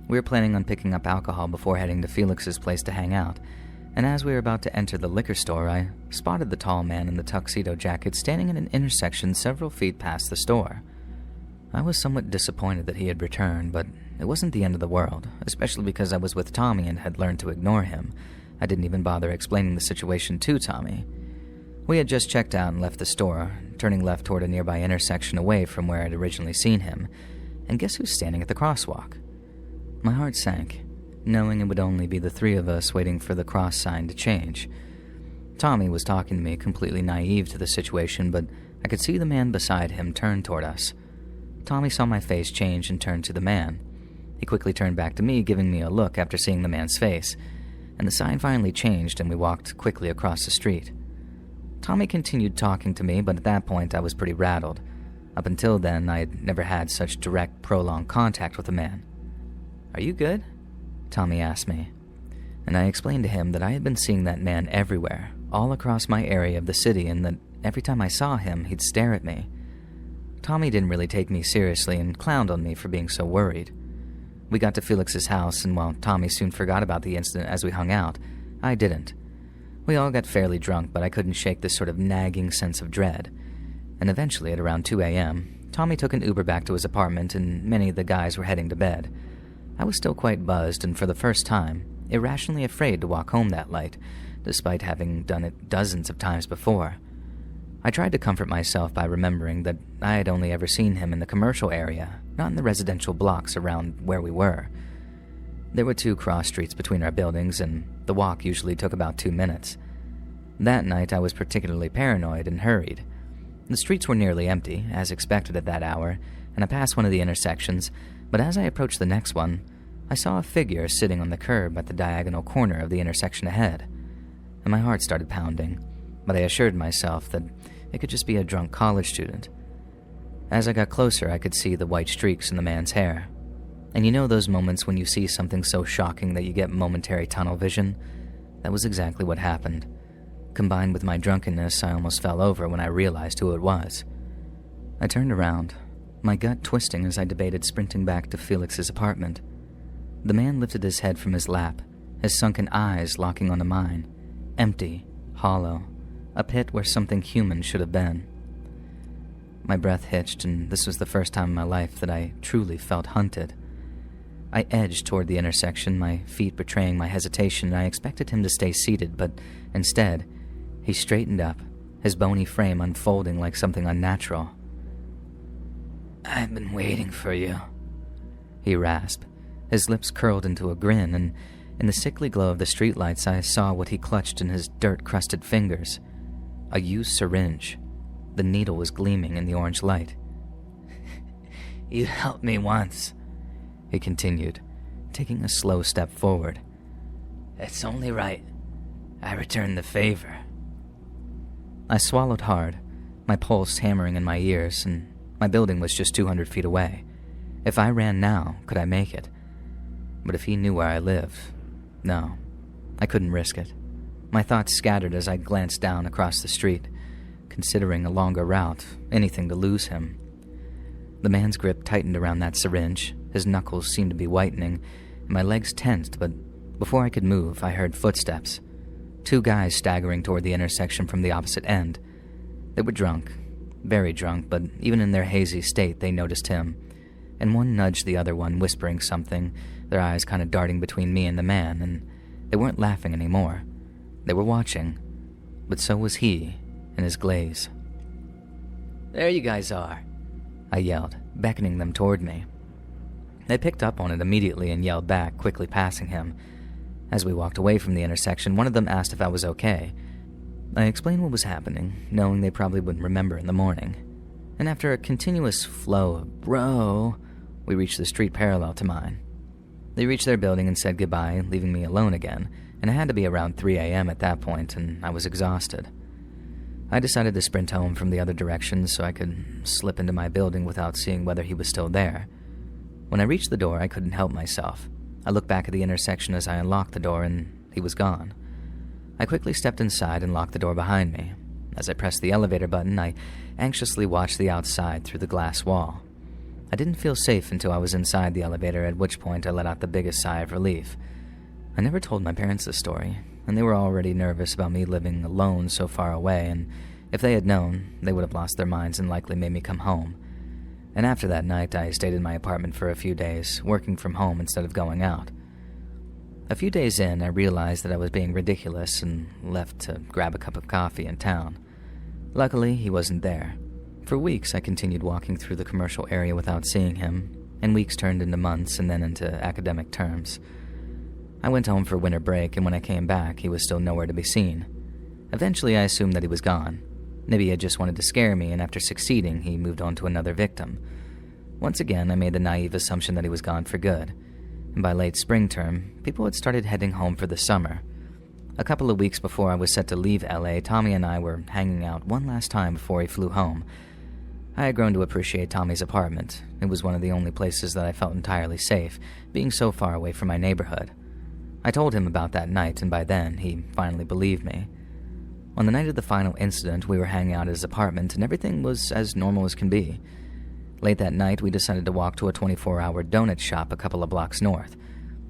We were planning on picking up alcohol before heading to Felix's place to hang out, and as we were about to enter the liquor store, I spotted the tall man in the tuxedo jacket standing at an intersection several feet past the store. I was somewhat disappointed that he had returned, but it wasn't the end of the world, especially because I was with Tommy and had learned to ignore him. I didn't even bother explaining the situation to Tommy. We had just checked out and left the store, turning left toward a nearby intersection away from where I'd originally seen him, and guess who's standing at the crosswalk? My heart sank, knowing it would only be the three of us waiting for the cross sign to change. Tommy was talking to me, completely naive to the situation, but I could see the man beside him turn toward us. Tommy saw my face change and turned to the man. He quickly turned back to me, giving me a look after seeing the man's face, and the sign finally changed and we walked quickly across the street. Tommy continued talking to me, but at that point I was pretty rattled. Up until then, I had never had such direct, prolonged contact with a man. "Are you good?" Tommy asked me, and I explained to him that I had been seeing that man everywhere, all across my area of the city, and that every time I saw him, he'd stare at me. Tommy didn't really take me seriously and clowned on me for being so worried. We got to Felix's house, and while Tommy soon forgot about the incident as we hung out, I didn't. We all got fairly drunk, but I couldn't shake this sort of nagging sense of dread. And eventually, at around 2 a.m., Tommy took an Uber back to his apartment, and many of the guys were heading to bed. I was still quite buzzed, and for the first time, irrationally afraid to walk home that late, despite having done it dozens of times before. I tried to comfort myself by remembering that I had only ever seen him in the commercial area, not in the residential blocks around where we were. There were 2 cross streets between our buildings, and the walk usually took about 2 minutes. That night, I was particularly paranoid and hurried. The streets were nearly empty, as expected at that hour, and I passed one of the intersections, but as I approached the next one, I saw a figure sitting on the curb at the diagonal corner of the intersection ahead, and my heart started pounding, but I assured myself that it could just be a drunk college student. As I got closer, I could see the white streaks in the man's hair. And you know those moments when you see something so shocking that you get momentary tunnel vision? That was exactly what happened. Combined with my drunkenness, I almost fell over when I realized who it was. I turned around, my gut twisting as I debated sprinting back to Felix's apartment. The man lifted his head from his lap, his sunken eyes locking onto mine, empty, hollow, a pit where something human should have been. My breath hitched, and this was the first time in my life that I truly felt hunted. I edged toward the intersection, my feet betraying my hesitation, and I expected him to stay seated, but instead, he straightened up, his bony frame unfolding like something unnatural. "I've been waiting for you," he rasped, his lips curled into a grin, and in the sickly glow of the streetlights I saw what he clutched in his dirt-crusted fingers. A used syringe. The needle was gleaming in the orange light. "You helped me once," he continued, taking a slow step forward. "It's only right I return the favor." I swallowed hard, my pulse hammering in my ears, and my building was just 200 feet away. If I ran now, could I make it? But if he knew where I lived, no, I couldn't risk it. My thoughts scattered as I glanced down across the street, considering a longer route, anything to lose him. The man's grip tightened around that syringe, his knuckles seemed to be whitening, and my legs tensed, but before I could move, I heard footsteps. 2 guys staggering toward the intersection from the opposite end. They were drunk, very drunk, but even in their hazy state, they noticed him, and one nudged the other one, whispering something, their eyes kind of darting between me and the man, and they weren't laughing anymore. They were watching, but so was he, in his glaze. "There you guys are," I yelled, beckoning them toward me. They picked up on it immediately and yelled back, quickly passing him. As we walked away from the intersection, one of them asked if I was okay. I explained what was happening, knowing they probably wouldn't remember in the morning. And after a continuous flow of "bro," we reached the street parallel to mine. They reached their building and said goodbye, leaving me alone again, and it had to be around 3 a.m. at that point, and I was exhausted. I decided to sprint home from the other direction so I could slip into my building without seeing whether he was still there. When I reached the door, I couldn't help myself. I looked back at the intersection as I unlocked the door, and he was gone. I quickly stepped inside and locked the door behind me. As I pressed the elevator button, I anxiously watched the outside through the glass wall. I didn't feel safe until I was inside the elevator, at which point I let out the biggest sigh of relief. I never told my parents this story, and they were already nervous about me living alone so far away, and if they had known, they would have lost their minds and likely made me come home. And after that night, I stayed in my apartment for a few days, working from home instead of going out. A few days in, I realized that I was being ridiculous and left to grab a cup of coffee in town. Luckily, he wasn't there. For weeks, I continued walking through the commercial area without seeing him, and weeks turned into months and then into academic terms. I went home for winter break, and when I came back, he was still nowhere to be seen. Eventually, I assumed that he was gone. Maybe he had just wanted to scare me, and after succeeding, he moved on to another victim. Once again, I made the naive assumption that he was gone for good, and by late spring term, people had started heading home for the summer. A couple of weeks before I was set to leave LA, Tommy and I were hanging out one last time before he flew home. I had grown to appreciate Tommy's apartment. It was one of the only places that I felt entirely safe, being so far away from my neighborhood. I told him about that night, and by then, he finally believed me. On the night of the final incident, we were hanging out at his apartment, and everything was as normal as can be. Late that night, we decided to walk to a 24-hour donut shop a couple of blocks north.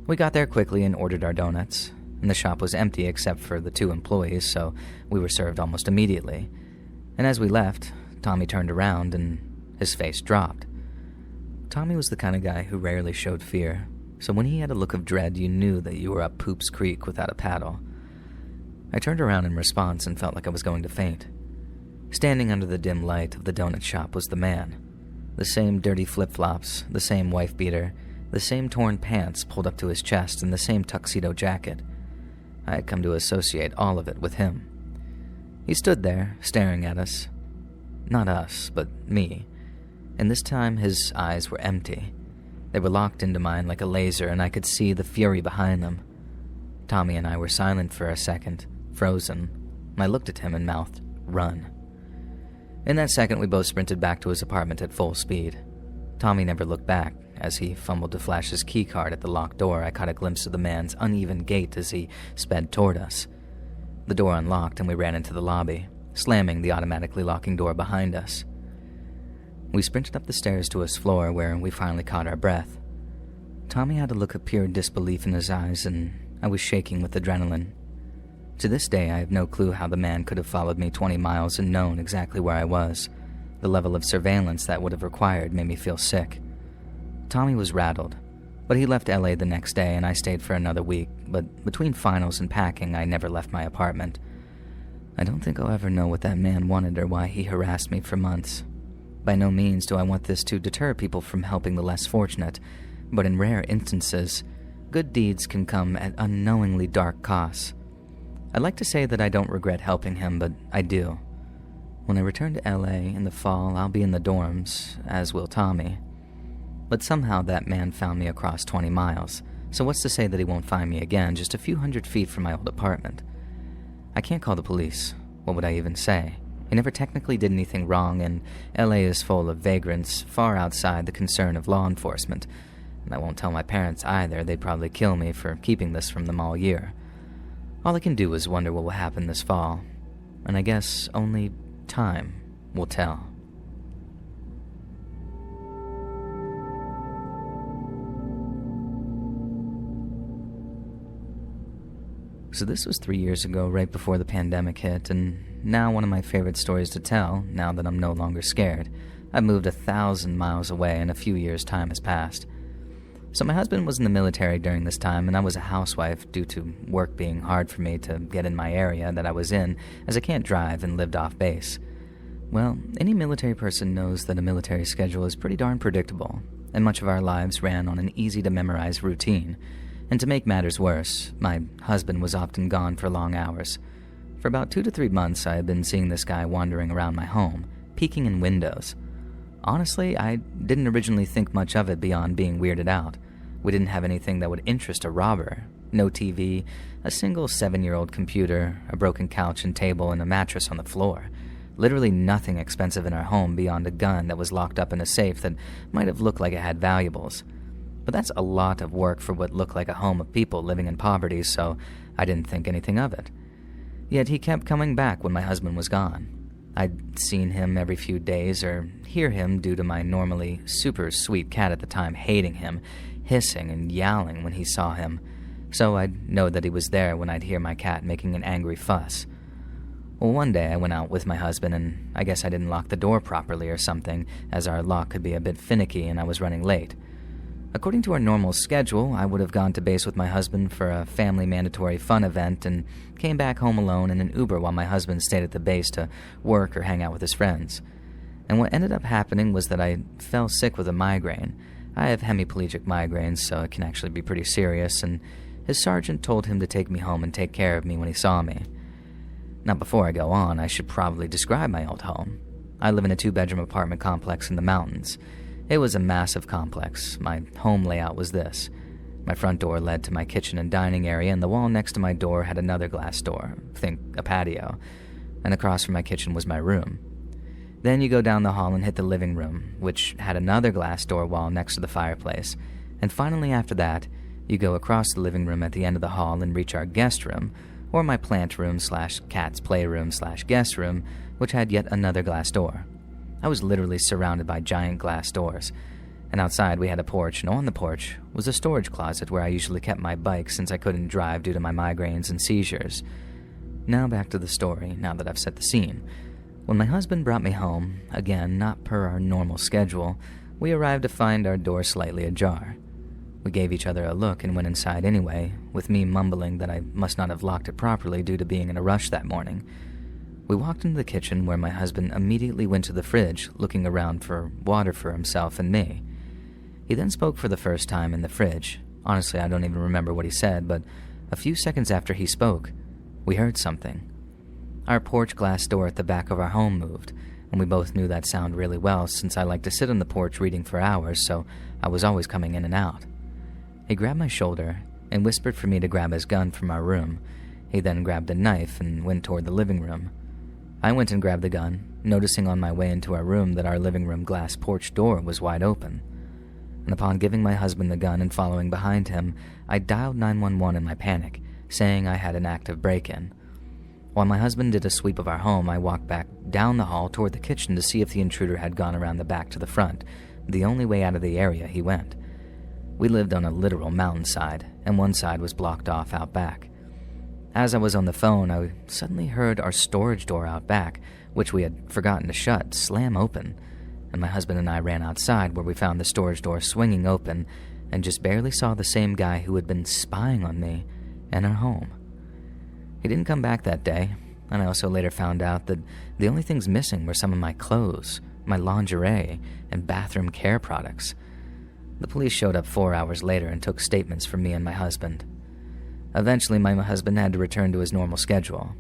We got there quickly and ordered our donuts, and the shop was empty except for the 2 employees, so we were served almost immediately. And as we left, Tommy turned around and his face dropped. Tommy was the kind of guy who rarely showed fear, so when he had a look of dread, you knew that you were up Poops Creek without a paddle. I turned around in response and felt like I was going to faint. Standing under the dim light of the donut shop was the man. The same dirty flip-flops, the same wife-beater, the same torn pants pulled up to his chest, and the same tuxedo jacket. I had come to associate all of it with him. He stood there, staring at us. Not us, but me. And this time his eyes were empty. They were locked into mine like a laser, and I could see the fury behind them. Tommy and I were silent for a second, frozen. I looked at him and mouthed, "Run." In that second, we both sprinted back to his apartment at full speed. Tommy never looked back. As he fumbled to flash his keycard at the locked door, I caught a glimpse of the man's uneven gait as he sped toward us. The door unlocked and we ran into the lobby, slamming the automatically locking door behind us. We sprinted up the stairs to his floor where we finally caught our breath. Tommy had a look of pure disbelief in his eyes, and I was shaking with adrenaline. To this day, I have no clue how the man could have followed me 20 miles and known exactly where I was. The level of surveillance that would have required made me feel sick. Tommy was rattled, but he left LA the next day and I stayed for another week, but between finals and packing, I never left my apartment. I don't think I'll ever know what that man wanted or why he harassed me for months. By no means do I want this to deter people from helping the less fortunate, but in rare instances, good deeds can come at unknowingly dark costs. I'd like to say that I don't regret helping him, but I do. When I return to LA in the fall, I'll be in the dorms, as will Tommy. But somehow that man found me across 20 miles, so what's to say that he won't find me again just a few hundred feet from my old apartment? I can't call the police. What would I even say? I never technically did anything wrong, and LA is full of vagrants far outside the concern of law enforcement. And I won't tell my parents either. They'd probably kill me for keeping this from them all year. All I can do is wonder what will happen this fall, and I guess only time will tell. So this was 3 years ago, right before the pandemic hit, and now one of my favorite stories to tell, now that I'm no longer scared. I've moved 1,000 miles away, and a few years' time has passed. So my husband was in the military during this time, and I was a housewife due to work being hard for me to get in my area that I was in, as I can't drive and lived off base. Well, any military person knows that a military schedule is pretty darn predictable, and much of our lives ran on an easy-to-memorize routine. And to make matters worse, my husband was often gone for long hours. For about 2 to 3 months, I had been seeing this guy wandering around my home, peeking in windows. Honestly, I didn't originally think much of it beyond being weirded out. We didn't have anything that would interest a robber. No TV, a single 7-year-old computer, a broken couch and table, and a mattress on the floor. Literally nothing expensive in our home beyond a gun that was locked up in a safe that might have looked like it had valuables. But that's a lot of work for what looked like a home of people living in poverty, so I didn't think anything of it. Yet he kept coming back when my husband was gone. I'd seen him every few days or hear him due to my normally super sweet cat at the time hating him, hissing and yowling when he saw him. So I'd know that he was there when I'd hear my cat making an angry fuss. Well, one day I went out with my husband, and I guess I didn't lock the door properly or something, as our lock could be a bit finicky and I was running late. According to our normal schedule, I would have gone to base with my husband for a family mandatory fun event and came back home alone in an Uber while my husband stayed at the base to work or hang out with his friends. And what ended up happening was that I fell sick with a migraine. I have hemiplegic migraines, so it can actually be pretty serious, and his sergeant told him to take me home and take care of me when he saw me. Now, before I go on, I should probably describe my old home. I live in a 2-bedroom apartment complex in the mountains. It was a massive complex. My home layout was this. My front door led to my kitchen and dining area, and the wall next to my door had another glass door, think a patio, and across from my kitchen was my room. Then you go down the hall and hit the living room, which had another glass door wall next to the fireplace, and finally after that, you go across the living room at the end of the hall and reach our guest room, or my plant room / cat's playroom / guest room, which had yet another glass door. I was literally surrounded by giant glass doors, and outside we had a porch, and on the porch was a storage closet where I usually kept my bike since I couldn't drive due to my migraines and seizures. Now back to the story, now that I've set the scene. When my husband brought me home, again not per our normal schedule, we arrived to find our door slightly ajar. We gave each other a look and went inside anyway, with me mumbling that I must not have locked it properly due to being in a rush that morning. We walked into the kitchen where my husband immediately went to the fridge, looking around for water for himself and me. He then spoke for the first time in the fridge. Honestly, I don't even remember what he said, but a few seconds after he spoke, we heard something. Our porch glass door at the back of our home moved, and we both knew that sound really well since I like to sit on the porch reading for hours, so I was always coming in and out. He grabbed my shoulder and whispered for me to grab his gun from our room. He then grabbed a knife and went toward the living room. I went and grabbed the gun, noticing on my way into our room that our living room glass porch door was wide open. And upon giving my husband the gun and following behind him, I dialed 911 in my panic, saying I had an active break-in. While my husband did a sweep of our home, I walked back down the hall toward the kitchen to see if the intruder had gone around the back to the front, the only way out of the area he went. We lived on a literal mountainside, and one side was blocked off out back. As I was on the phone, I suddenly heard our storage door out back, which we had forgotten to shut, slam open, and my husband and I ran outside where we found the storage door swinging open and just barely saw the same guy who had been spying on me and our home. He didn't come back that day, and I also later found out that the only things missing were some of my clothes, my lingerie, and bathroom care products. The police showed up 4 hours later and took statements from me and my husband. Eventually, my husband had to return to his normal schedule.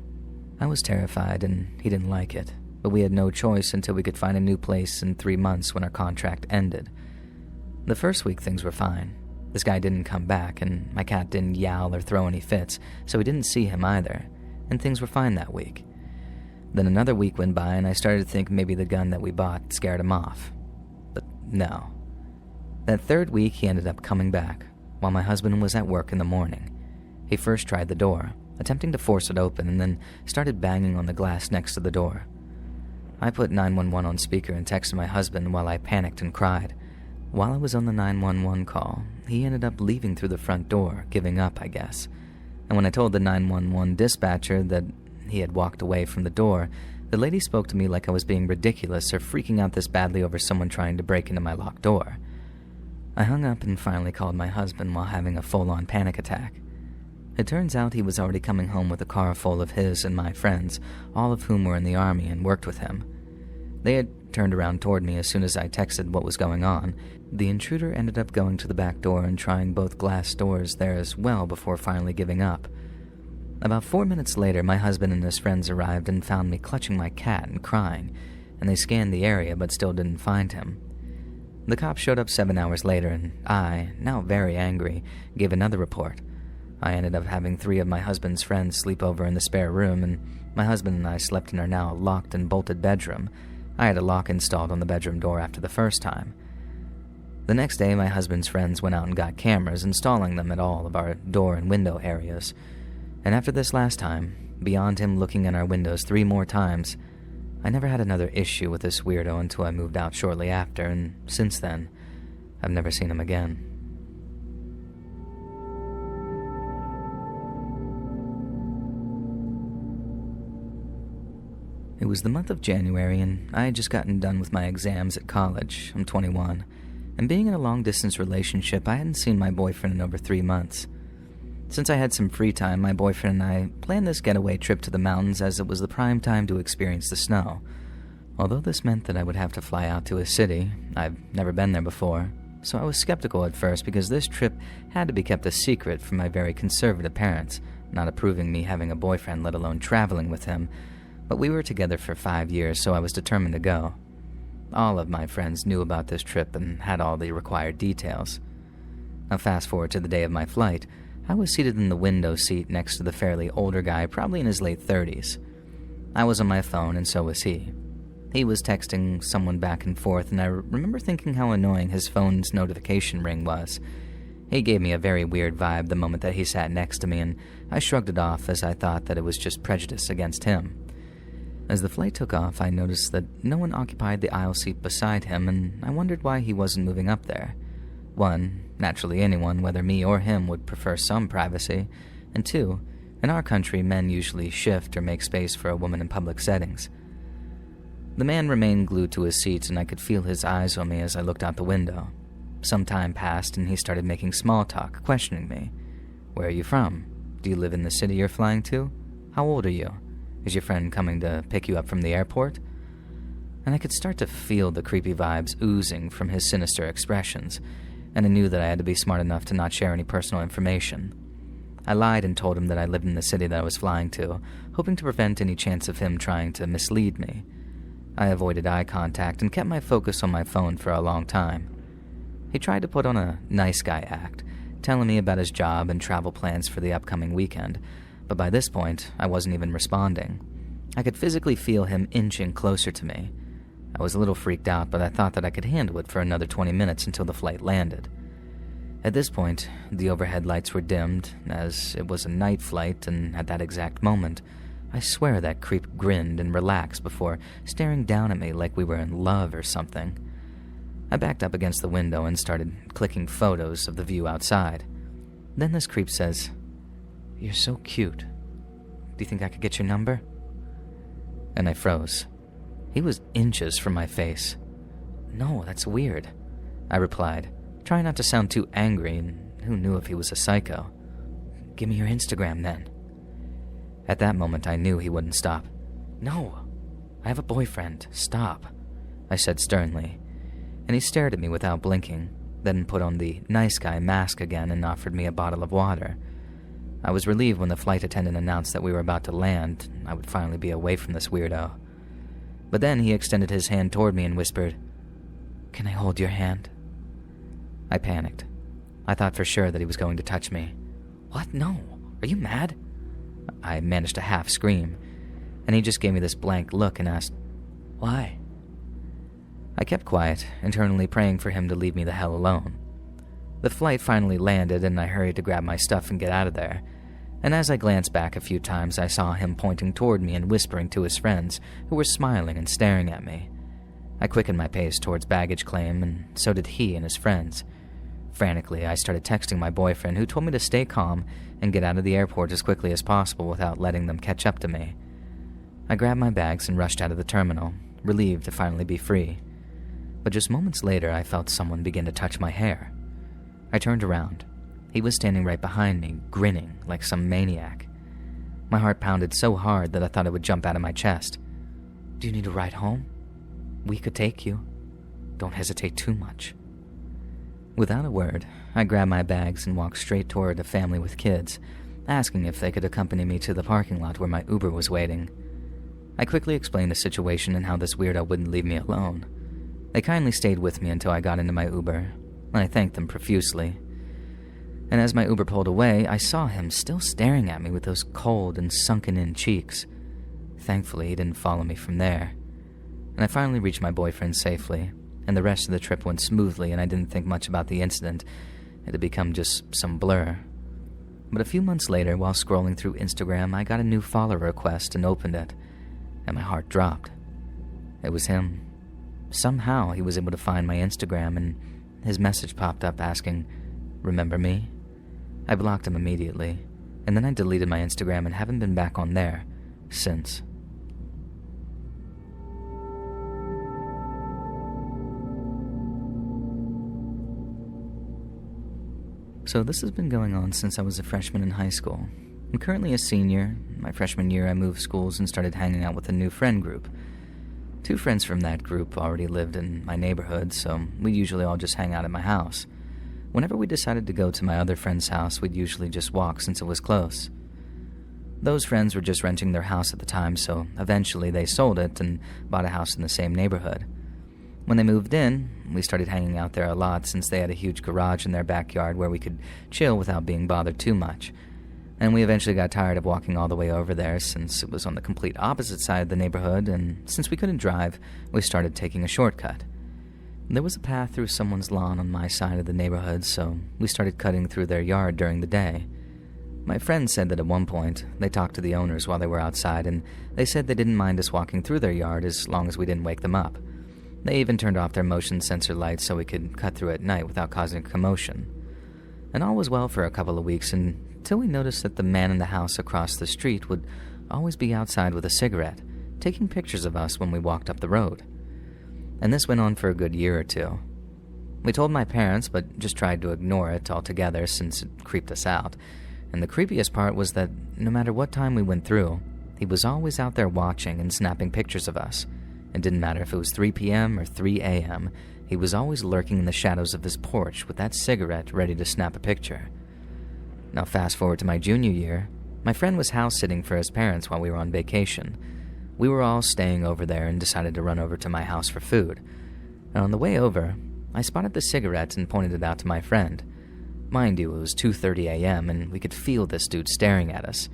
I was terrified, and he didn't like it, but we had no choice until we could find a new place in 3 months when our contract ended. The first week, things were fine. This guy didn't come back, and my cat didn't yowl or throw any fits, so we didn't see him either, and things were fine that week. Then another week went by, and I started to think maybe the gun that we bought scared him off. But no. That third week, he ended up coming back, while my husband was at work in the morning. He first tried the door, attempting to force it open, and then started banging on the glass next to the door. I put 911 on speaker and texted my husband while I panicked and cried. While I was on the 911 call, he ended up leaving through the front door, giving up, I guess. And when I told the 911 dispatcher that he had walked away from the door, the lady spoke to me like I was being ridiculous or freaking out this badly over someone trying to break into my locked door. I hung up and finally called my husband while having a full-on panic attack. It turns out he was already coming home with a car full of his and my friends, all of whom were in the army and worked with him. They had turned around toward me as soon as I texted what was going on. The intruder ended up going to the back door and trying both glass doors there as well before finally giving up. About 4 minutes later, my husband and his friends arrived and found me clutching my cat and crying, and they scanned the area but still didn't find him. The cops showed up 7 hours later, and I, now very angry, gave another report. I ended up having 3 of my husband's friends sleep over in the spare room, and my husband and I slept in our now locked and bolted bedroom. I had a lock installed on the bedroom door after the first time. The next day, my husband's friends went out and got cameras, installing them at all of our door and window areas. And after this last time, beyond him looking in our windows 3 more times, I never had another issue with this weirdo until I moved out shortly after, and since then, I've never seen him again. It was the month of January, and I had just gotten done with my exams at college. I'm 21, and being in a long-distance relationship, I hadn't seen my boyfriend in over 3 months. Since I had some free time, my boyfriend and I planned this getaway trip to the mountains as it was the prime time to experience the snow. Although this meant that I would have to fly out to a city, I've never been there before, so I was skeptical at first because this trip had to be kept a secret from my very conservative parents, not approving me having a boyfriend, let alone traveling with him. But we were together for 5 years, so I was determined to go. All of my friends knew about this trip and had all the required details. Now fast forward to the day of my flight. I was seated in the window seat next to the fairly older guy, probably in his late 30s. I was on my phone and so was he. He was texting someone back and forth, and I remember thinking how annoying his phone's notification ring was. He gave me a very weird vibe the moment that he sat next to me, and I shrugged it off as I thought that it was just prejudice against him. As the flight took off, I noticed that no one occupied the aisle seat beside him, and I wondered why he wasn't moving up there. One, naturally anyone, whether me or him, would prefer some privacy, and two, in our country, men usually shift or make space for a woman in public settings. The man remained glued to his seat, and I could feel his eyes on me as I looked out the window. Some time passed, and he started making small talk, questioning me. Where are you from? Do you live in the city you're flying to? How old are you? Is your friend coming to pick you up from the airport? And I could start to feel the creepy vibes oozing from his sinister expressions, and I knew that I had to be smart enough to not share any personal information. I lied and told him that I lived in the city that I was flying to, hoping to prevent any chance of him trying to mislead me. I avoided eye contact and kept my focus on my phone for a long time. He tried to put on a nice guy act, telling me about his job and travel plans for the upcoming weekend, but by this point, I wasn't even responding. I could physically feel him inching closer to me. I was a little freaked out, but I thought that I could handle it for another 20 minutes until the flight landed. At this point, the overhead lights were dimmed, as it was a night flight, and at that exact moment, I swear that creep grinned and relaxed before staring down at me like we were in love or something. I backed up against the window and started clicking photos of the view outside. Then this creep says, "You're so cute. Do you think I could get your number?" And I froze. He was inches from my face. "No, that's weird," I replied, trying not to sound too angry, and who knew if he was a psycho. "Give me your Instagram, then." At that moment, I knew he wouldn't stop. "No, I have a boyfriend. Stop," I said sternly, and he stared at me without blinking, then put on the nice guy mask again and offered me a bottle of water. I was relieved when the flight attendant announced that we were about to land. I would finally be away from this weirdo. But then he extended his hand toward me and whispered, "Can I hold your hand?" I panicked. I thought for sure that he was going to touch me. "What? No. Are you mad?" I managed to half scream, and he just gave me this blank look and asked, "Why?" I kept quiet, internally praying for him to leave me the hell alone. The flight finally landed, and I hurried to grab my stuff and get out of there. And as I glanced back a few times, I saw him pointing toward me and whispering to his friends, who were smiling and staring at me. I quickened my pace towards baggage claim, and so did he and his friends. Frantically, I started texting my boyfriend, who told me to stay calm and get out of the airport as quickly as possible without letting them catch up to me. I grabbed my bags and rushed out of the terminal, relieved to finally be free. But just moments later, I felt someone begin to touch my hair. I turned around. He was standing right behind me, grinning like some maniac. My heart pounded so hard that I thought it would jump out of my chest. "Do you need a ride home? We could take you. Don't hesitate too much." Without a word, I grabbed my bags and walked straight toward a family with kids, asking if they could accompany me to the parking lot where my Uber was waiting. I quickly explained the situation and how this weirdo wouldn't leave me alone. They kindly stayed with me until I got into my Uber. I thanked them profusely. And as my Uber pulled away, I saw him still staring at me with those cold and sunken-in cheeks. Thankfully, he didn't follow me from there. And I finally reached my boyfriend safely, and the rest of the trip went smoothly, and I didn't think much about the incident. It had become just some blur. But a few months later, while scrolling through Instagram, I got a new follower request and opened it, and my heart dropped. It was him. Somehow, he was able to find my Instagram, and his message popped up asking, "Remember me?" I blocked him immediately, and then I deleted my Instagram and haven't been back on there since. So this has been going on since I was a freshman in high school. I'm currently a senior. My freshman year, I moved schools and started hanging out with a new friend group. 2 friends from that group already lived in my neighborhood, so we'd usually all just hang out at my house. Whenever we decided to go to my other friend's house, we'd usually just walk since it was close. Those friends were just renting their house at the time, so eventually they sold it and bought a house in the same neighborhood. When they moved in, we started hanging out there a lot since they had a huge garage in their backyard where we could chill without being bothered too much. And we eventually got tired of walking all the way over there since it was on the complete opposite side of the neighborhood, and since we couldn't drive, we started taking a shortcut. There was a path through someone's lawn on my side of the neighborhood, so we started cutting through their yard during the day. My friend said that at one point, they talked to the owners while they were outside, and they said they didn't mind us walking through their yard as long as we didn't wake them up. They even turned off their motion sensor lights so we could cut through at night without causing a commotion. And all was well for a couple of weeks until we noticed that the man in the house across the street would always be outside with a cigarette, taking pictures of us when we walked up the road. And this went on for a good year or two. We told my parents, but just tried to ignore it altogether since it creeped us out. And the creepiest part was that no matter what time we went through, he was always out there watching and snapping pictures of us. It didn't matter if it was 3 p.m. or 3 a.m., he was always lurking in the shadows of his porch with that cigarette ready to snap a picture. Now fast forward to my junior year, my friend was house-sitting for his parents while we were on vacation. We were all staying over there and decided to run over to my house for food. And on the way over, I spotted the cigarette and pointed it out to my friend. Mind you, it was 2:30 a.m. and we could feel this dude staring at us.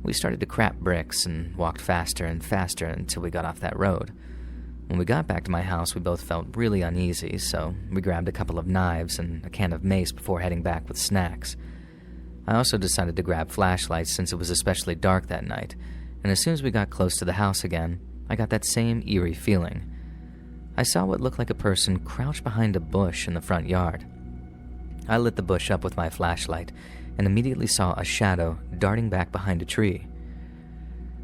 We started to crap bricks and walked faster and faster until we got off that road. When we got back to my house, we both felt really uneasy, so we grabbed a couple of knives and a can of mace before heading back with snacks. I also decided to grab flashlights since it was especially dark that night, and as soon as we got close to the house again, I got that same eerie feeling. I saw what looked like a person crouched behind a bush in the front yard. I lit the bush up with my flashlight and immediately saw a shadow darting back behind a tree.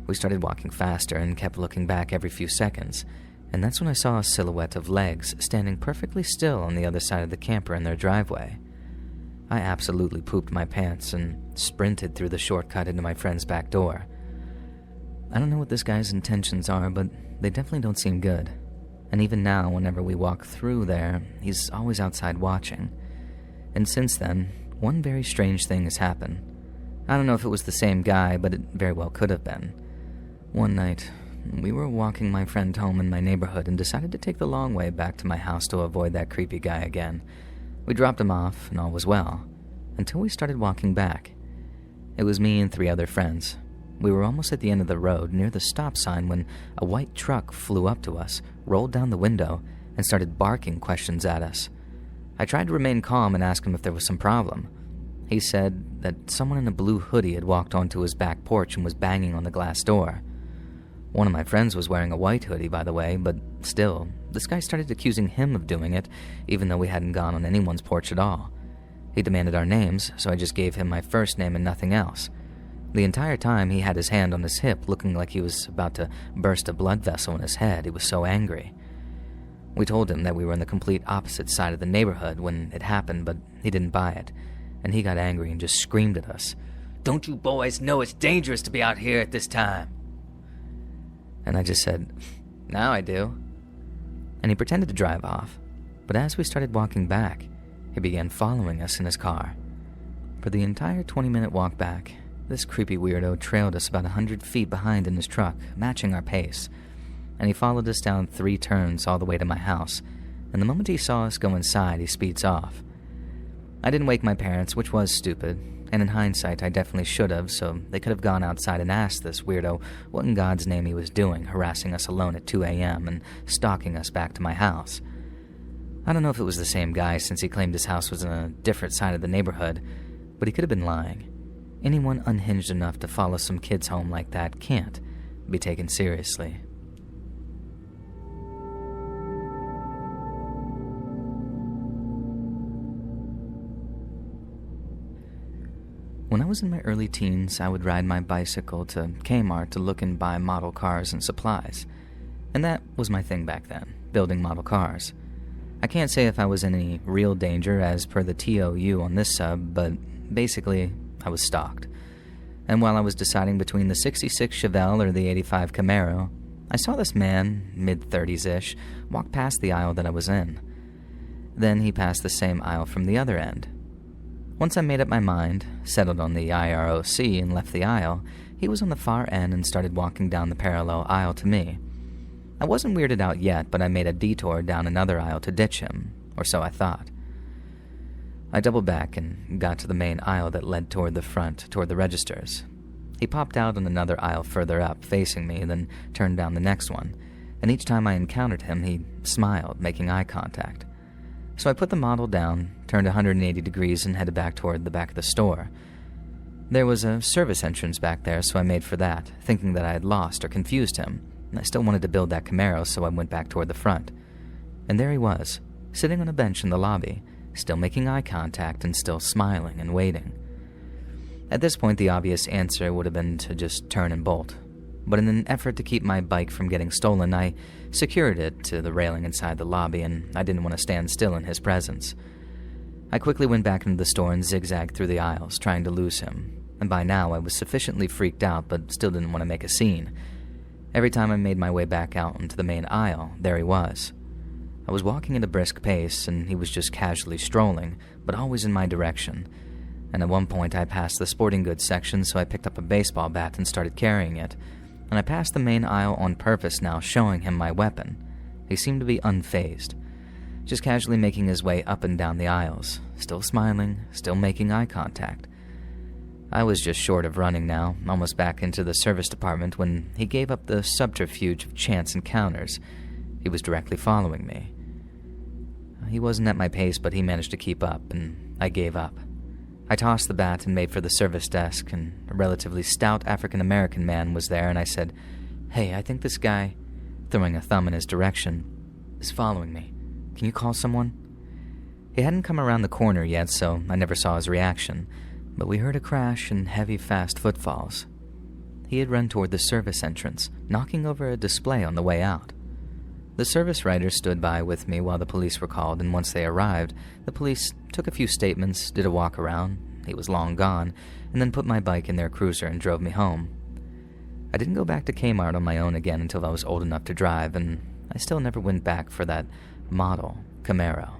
We started walking faster and kept looking back every few seconds, and that's when I saw a silhouette of legs standing perfectly still on the other side of the camper in their driveway. I absolutely pooped my pants and sprinted through the shortcut into my friend's back door. I don't know what this guy's intentions are, but they definitely don't seem good. And even now, whenever we walk through there, he's always outside watching. And since then, one very strange thing has happened. I don't know if it was the same guy, but it very well could have been. One night, we were walking my friend home in my neighborhood and decided to take the long way back to my house to avoid that creepy guy again. We dropped him off, and all was well, until we started walking back. It was me and 3 other friends. We were almost at the end of the road, near the stop sign, when a white truck flew up to us, rolled down the window, and started barking questions at us. I tried to remain calm and ask him if there was some problem. He said that someone in a blue hoodie had walked onto his back porch and was banging on the glass door. One of my friends was wearing a white hoodie, by the way, but still, this guy started accusing him of doing it, even though we hadn't gone on anyone's porch at all. He demanded our names, so I just gave him my first name and nothing else. The entire time, he had his hand on his hip, looking like he was about to burst a blood vessel in his head. He was so angry. We told him that we were on the complete opposite side of the neighborhood when it happened, but he didn't buy it, and he got angry and just screamed at us, "Don't you boys know it's dangerous to be out here at this time?" And I just said, "Now I do." And he pretended to drive off, but as we started walking back, he began following us in his car. For the entire 20-minute walk back, this creepy weirdo trailed us about 100 feet behind in his truck, matching our pace. And he followed us down 3 turns all the way to my house, and the moment he saw us go inside, he speeds off. I didn't wake my parents, which was stupid, and in hindsight, I definitely should have, so they could have gone outside and asked this weirdo what in God's name he was doing, harassing us alone at 2 a.m. and stalking us back to my house. I don't know if it was the same guy since he claimed his house was on a different side of the neighborhood, but he could have been lying. Anyone unhinged enough to follow some kids home like that can't be taken seriously. When I was in my early teens, I would ride my bicycle to Kmart to look and buy model cars and supplies. And that was my thing back then, building model cars. I can't say if I was in any real danger as per the TOU on this sub, but basically, I was stalked. And while I was deciding between the 66 Chevelle or the 85 Camaro, I saw this man, mid-30s-ish, walk past the aisle that I was in. Then he passed the same aisle from the other end. Once I made up my mind, settled on the IROC, and left the aisle, he was on the far end and started walking down the parallel aisle to me. I wasn't weirded out yet, but I made a detour down another aisle to ditch him, or so I thought. I doubled back and got to the main aisle that led toward the front, toward the registers. He popped out on another aisle further up, facing me, then turned down the next one, and each time I encountered him, he smiled, making eye contact. So I put the model down, turned 180 degrees, and headed back toward the back of the store. There was a service entrance back there, so I made for that, thinking that I had lost or confused him, and I still wanted to build that Camaro, so I went back toward the front. And there he was, sitting on a bench in the lobby, still making eye contact and still smiling and waiting. At this point, the obvious answer would have been to just turn and bolt, but in an effort to keep my bike from getting stolen, I secured it to the railing inside the lobby, and I didn't want to stand still in his presence. I quickly went back into the store and zigzagged through the aisles, trying to lose him, and by now I was sufficiently freaked out but still didn't want to make a scene. Every time I made my way back out into the main aisle, there he was. I was walking at a brisk pace, and he was just casually strolling, but always in my direction. And at one point I passed the sporting goods section, so I picked up a baseball bat and started carrying it. And I passed the main aisle on purpose now, showing him my weapon. He seemed to be unfazed, just casually making his way up and down the aisles, still smiling, still making eye contact. I was just short of running now, almost back into the service department, when he gave up the subterfuge of chance encounters. He was directly following me. He wasn't at my pace, but he managed to keep up, and I gave up. I tossed the bat and made for the service desk, and a relatively stout African-American man was there, and I said, "Hey, I think this guy," throwing a thumb in his direction, "is following me. Can you call someone?" He hadn't come around the corner yet, so I never saw his reaction, but we heard a crash and heavy, fast footfalls. He had run toward the service entrance, knocking over a display on the way out. The service writer stood by with me while the police were called, and once they arrived, the police took a few statements, did a walk around, he was long gone, and then put my bike in their cruiser and drove me home. I didn't go back to Kmart on my own again until I was old enough to drive, and I still never went back for that model Camaro.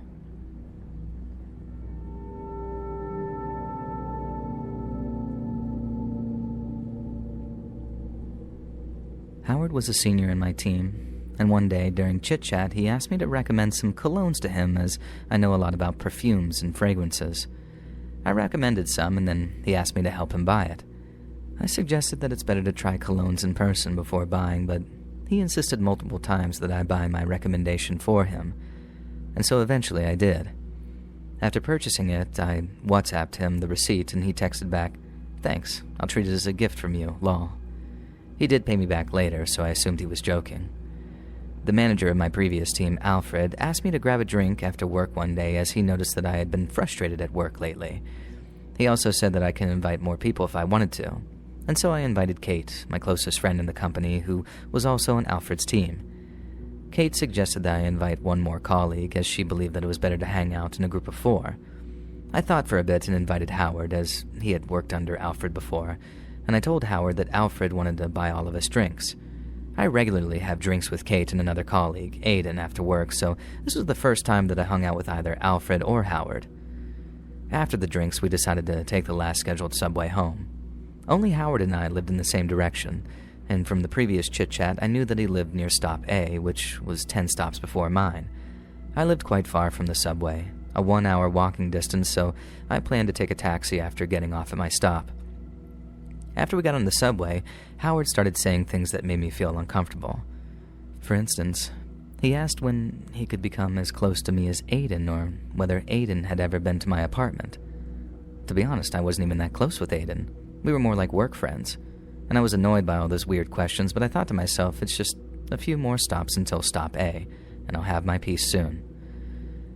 Howard was a senior in my team, and one day during chit-chat he asked me to recommend some colognes to him, as I know a lot about perfumes and fragrances. I recommended some, and then he asked me to help him buy it. I suggested that it's better to try colognes in person before buying, but he insisted multiple times that I buy my recommendation for him, and so eventually I did. After purchasing it, I WhatsApped him the receipt, and he texted back, "Thanks, I'll treat it as a gift from you, lol." He did pay me back later, so I assumed he was joking. The manager of my previous team, Alfred, asked me to grab a drink after work one day, as he noticed that I had been frustrated at work lately. He also said that I can invite more people if I wanted to, and so I invited Kate, my closest friend in the company, who was also on Alfred's team. Kate suggested that I invite one more colleague, as she believed that it was better to hang out in a group of 4. I thought for a bit and invited Howard, as he had worked under Alfred before, and I told Howard that Alfred wanted to buy all of us drinks. I regularly have drinks with Kate and another colleague, Aiden, after work, so this was the first time that I hung out with either Alfred or Howard. After the drinks, we decided to take the last scheduled subway home. Only Howard and I lived in the same direction, and from the previous chit-chat, I knew that he lived near stop A, which was 10 stops before mine. I lived quite far from the subway, a 1-hour walking distance, so I planned to take a taxi after getting off at my stop. After we got on the subway, Howard started saying things that made me feel uncomfortable. For instance, he asked when he could become as close to me as Aiden, or whether Aiden had ever been to my apartment. To be honest, I wasn't even that close with Aiden. We were more like work friends, and I was annoyed by all those weird questions, but I thought to myself, it's just a few more stops until stop A, and I'll have my peace soon.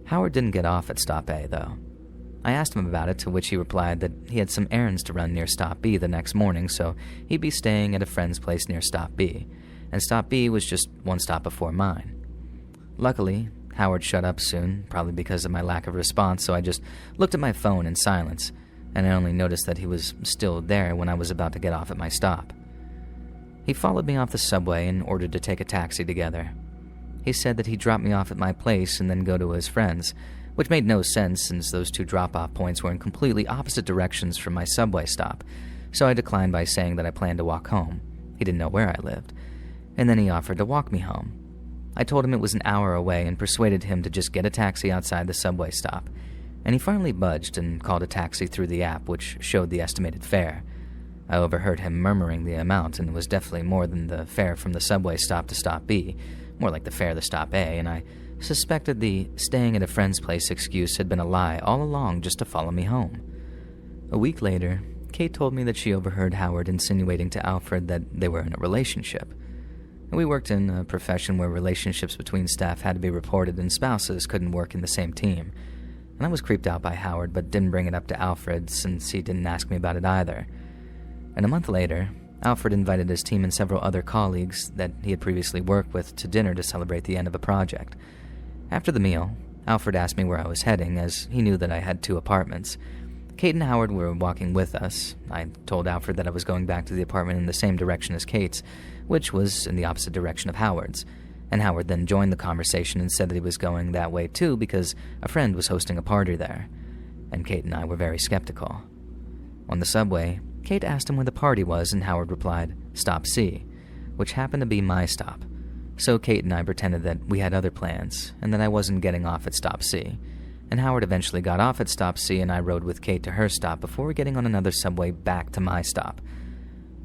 Howard didn't get off at stop A, though. I asked him about it, to which he replied that he had some errands to run near stop B the next morning, so he'd be staying at a friend's place near stop B, and stop B was just 1 stop before mine. Luckily, Howard shut up soon, probably because of my lack of response, so I just looked at my phone in silence, and I only noticed that he was still there when I was about to get off at my stop. He followed me off the subway and ordered to take a taxi together. He said that he'd drop me off at my place and then go to his friend's, which made no sense since those 2 drop-off points were in completely opposite directions from my subway stop, so I declined by saying that I planned to walk home. He didn't know where I lived. And then he offered to walk me home. I told him it was an hour away and persuaded him to just get a taxi outside the subway stop, and he finally budged and called a taxi through the app, which showed the estimated fare. I overheard him murmuring the amount, and it was definitely more than the fare from the subway stop to stop B, more like the fare to stop A, and I suspected the staying at a friend's place excuse had been a lie all along just to follow me home. A week later, Kate told me that she overheard Howard insinuating to Alfred that they were in a relationship. We worked in a profession where relationships between staff had to be reported and spouses couldn't work in the same team, and I was creeped out by Howard but didn't bring it up to Alfred since he didn't ask me about it either. And a month later, Alfred invited his team and several other colleagues that he had previously worked with to dinner to celebrate the end of a project. After the meal, Alfred asked me where I was heading, as he knew that I had 2 apartments. Kate and Howard were walking with us. I told Alfred that I was going back to the apartment in the same direction as Kate's, which was in the opposite direction of Howard's, and Howard then joined the conversation and said that he was going that way too because a friend was hosting a party there, and Kate and I were very skeptical. On the subway, Kate asked him where the party was, and Howard replied, "Stop C," which happened to be my stop. So Kate and I pretended that we had other plans, and that I wasn't getting off at Stop C, and Howard eventually got off at Stop C, and I rode with Kate to her stop before getting on another subway back to my stop.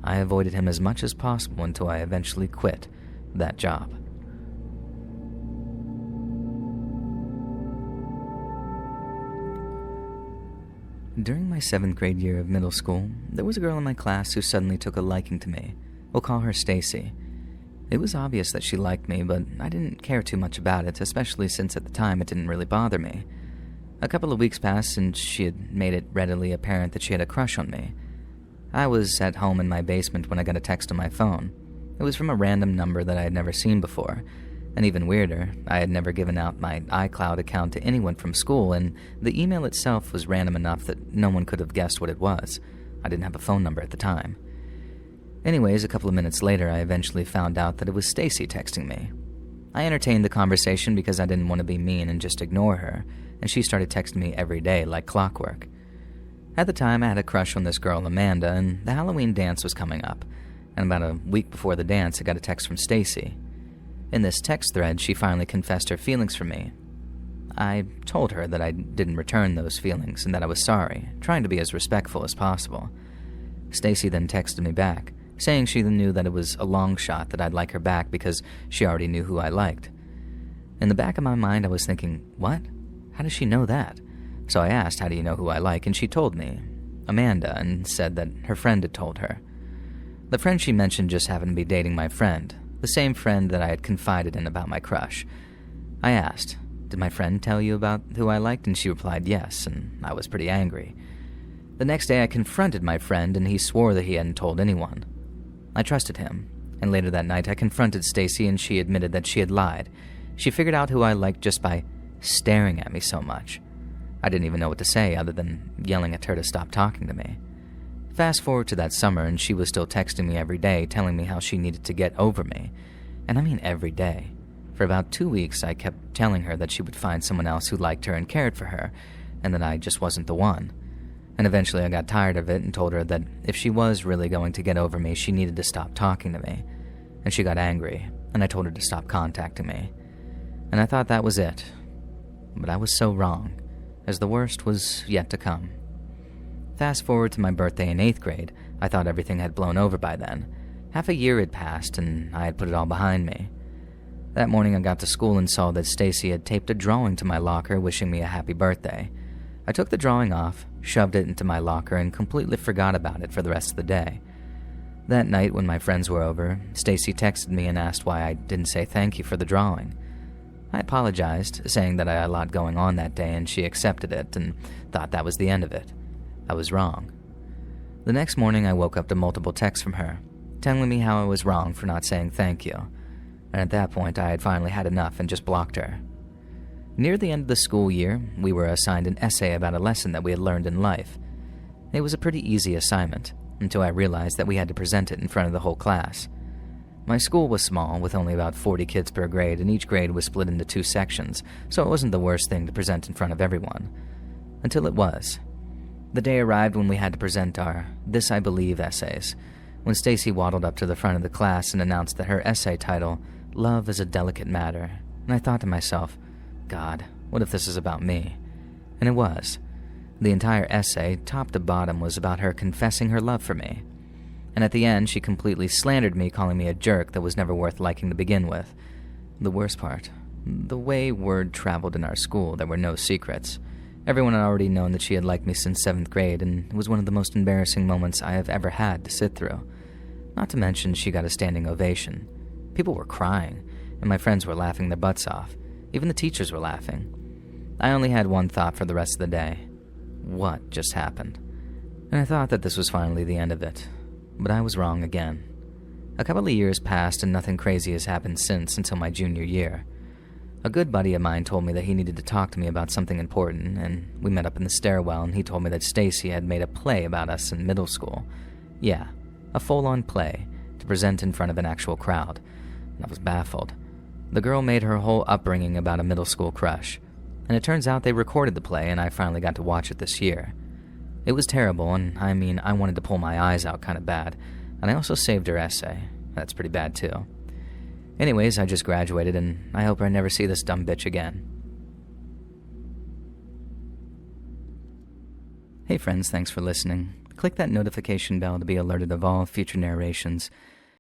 I avoided him as much as possible until I eventually quit that job. During my 7th grade year of middle school, there was a girl in my class who suddenly took a liking to me. We'll call her Stacy. It was obvious that she liked me, but I didn't care too much about it, especially since at the time it didn't really bother me. A couple of weeks passed and she had made it readily apparent that she had a crush on me. I was at home in my basement when I got a text on my phone. It was from a random number that I had never seen before, and even weirder, I had never given out my iCloud account to anyone from school, and the email itself was random enough that no one could have guessed what it was. I didn't have a phone number at the time. Anyways, a couple of minutes later, I eventually found out that it was Stacy texting me. I entertained the conversation because I didn't want to be mean and just ignore her, and she started texting me every day like clockwork. At the time, I had a crush on this girl, Amanda, and the Halloween dance was coming up, and about a week before the dance, I got a text from Stacy. In this text thread, she finally confessed her feelings for me. I told her that I didn't return those feelings and that I was sorry, trying to be as respectful as possible. Stacy then texted me back, saying she knew that it was a long shot that I'd like her back because she already knew who I liked. In the back of my mind, I was thinking, what? How does she know that? So I asked, how do you know who I like? And she told me, Amanda, and said that her friend had told her. The friend she mentioned just happened to be dating my friend, the same friend that I had confided in about my crush. I asked, did my friend tell you about who I liked? And she replied yes, and I was pretty angry. The next day I confronted my friend, and he swore that he hadn't told anyone. I trusted him, and later that night I confronted Stacy, and she admitted that she had lied. She figured out who I liked just by staring at me so much. I didn't even know what to say other than yelling at her to stop talking to me. Fast forward to that summer, and she was still texting me every day, telling me how she needed to get over me. And I mean every day. For about 2 weeks, I kept telling her that she would find someone else who liked her and cared for her, and that I just wasn't the one. And eventually I got tired of it and told her that if she was really going to get over me, she needed to stop talking to me. And she got angry, and I told her to stop contacting me. And I thought that was it. But I was so wrong, as the worst was yet to come. Fast forward to my birthday in 8th grade, I thought everything had blown over by then. Half a year had passed, and I had put it all behind me. That morning I got to school and saw that Stacy had taped a drawing to my locker wishing me a happy birthday. I took the drawing off, shoved it into my locker, and completely forgot about it for the rest of the day. That night, when my friends were over, Stacy texted me and asked why I didn't say thank you for the drawing. I apologized, saying that I had a lot going on that day, and she accepted it and thought that was the end of it. I was wrong. The next morning, I woke up to multiple texts from her, telling me how I was wrong for not saying thank you, and at that point, I had finally had enough and just blocked her. Near the end of the school year, we were assigned an essay about a lesson that we had learned in life. It was a pretty easy assignment, until I realized that we had to present it in front of the whole class. My school was small, with only about 40 kids per grade, and each grade was split into 2 sections, so it wasn't the worst thing to present in front of everyone. Until it was. The day arrived when we had to present our This I Believe essays, when Stacy waddled up to the front of the class and announced that her essay title, Love is a delicate matter, and I thought to myself, God, what if this is about me? And it was. The entire essay, top to bottom, was about her confessing her love for me. And at the end, she completely slandered me, calling me a jerk that was never worth liking to begin with. The worst part, the way word traveled in our school, there were no secrets. Everyone had already known that she had liked me since 7th grade, and it was one of the most embarrassing moments I have ever had to sit through. Not to mention, she got a standing ovation. People were crying, and my friends were laughing their butts off. Even the teachers were laughing. I only had one thought for the rest of the day. What just happened? And I thought that this was finally the end of it. But I was wrong again. A couple of years passed and nothing crazy has happened since until my junior year. A good buddy of mine told me that he needed to talk to me about something important, and we met up in the stairwell, and he told me that Stacy had made a play about us in middle school. Yeah, a full-on play to present in front of an actual crowd. I was baffled. The girl made her whole upbringing about a middle school crush, and it turns out they recorded the play and I finally got to watch it this year. It was terrible, and I wanted to pull my eyes out kind of bad, and I also saved her essay. That's pretty bad too. Anyways, I just graduated, and I hope I never see this dumb bitch again. Hey friends, thanks for listening. Click that notification bell to be alerted of all future narrations,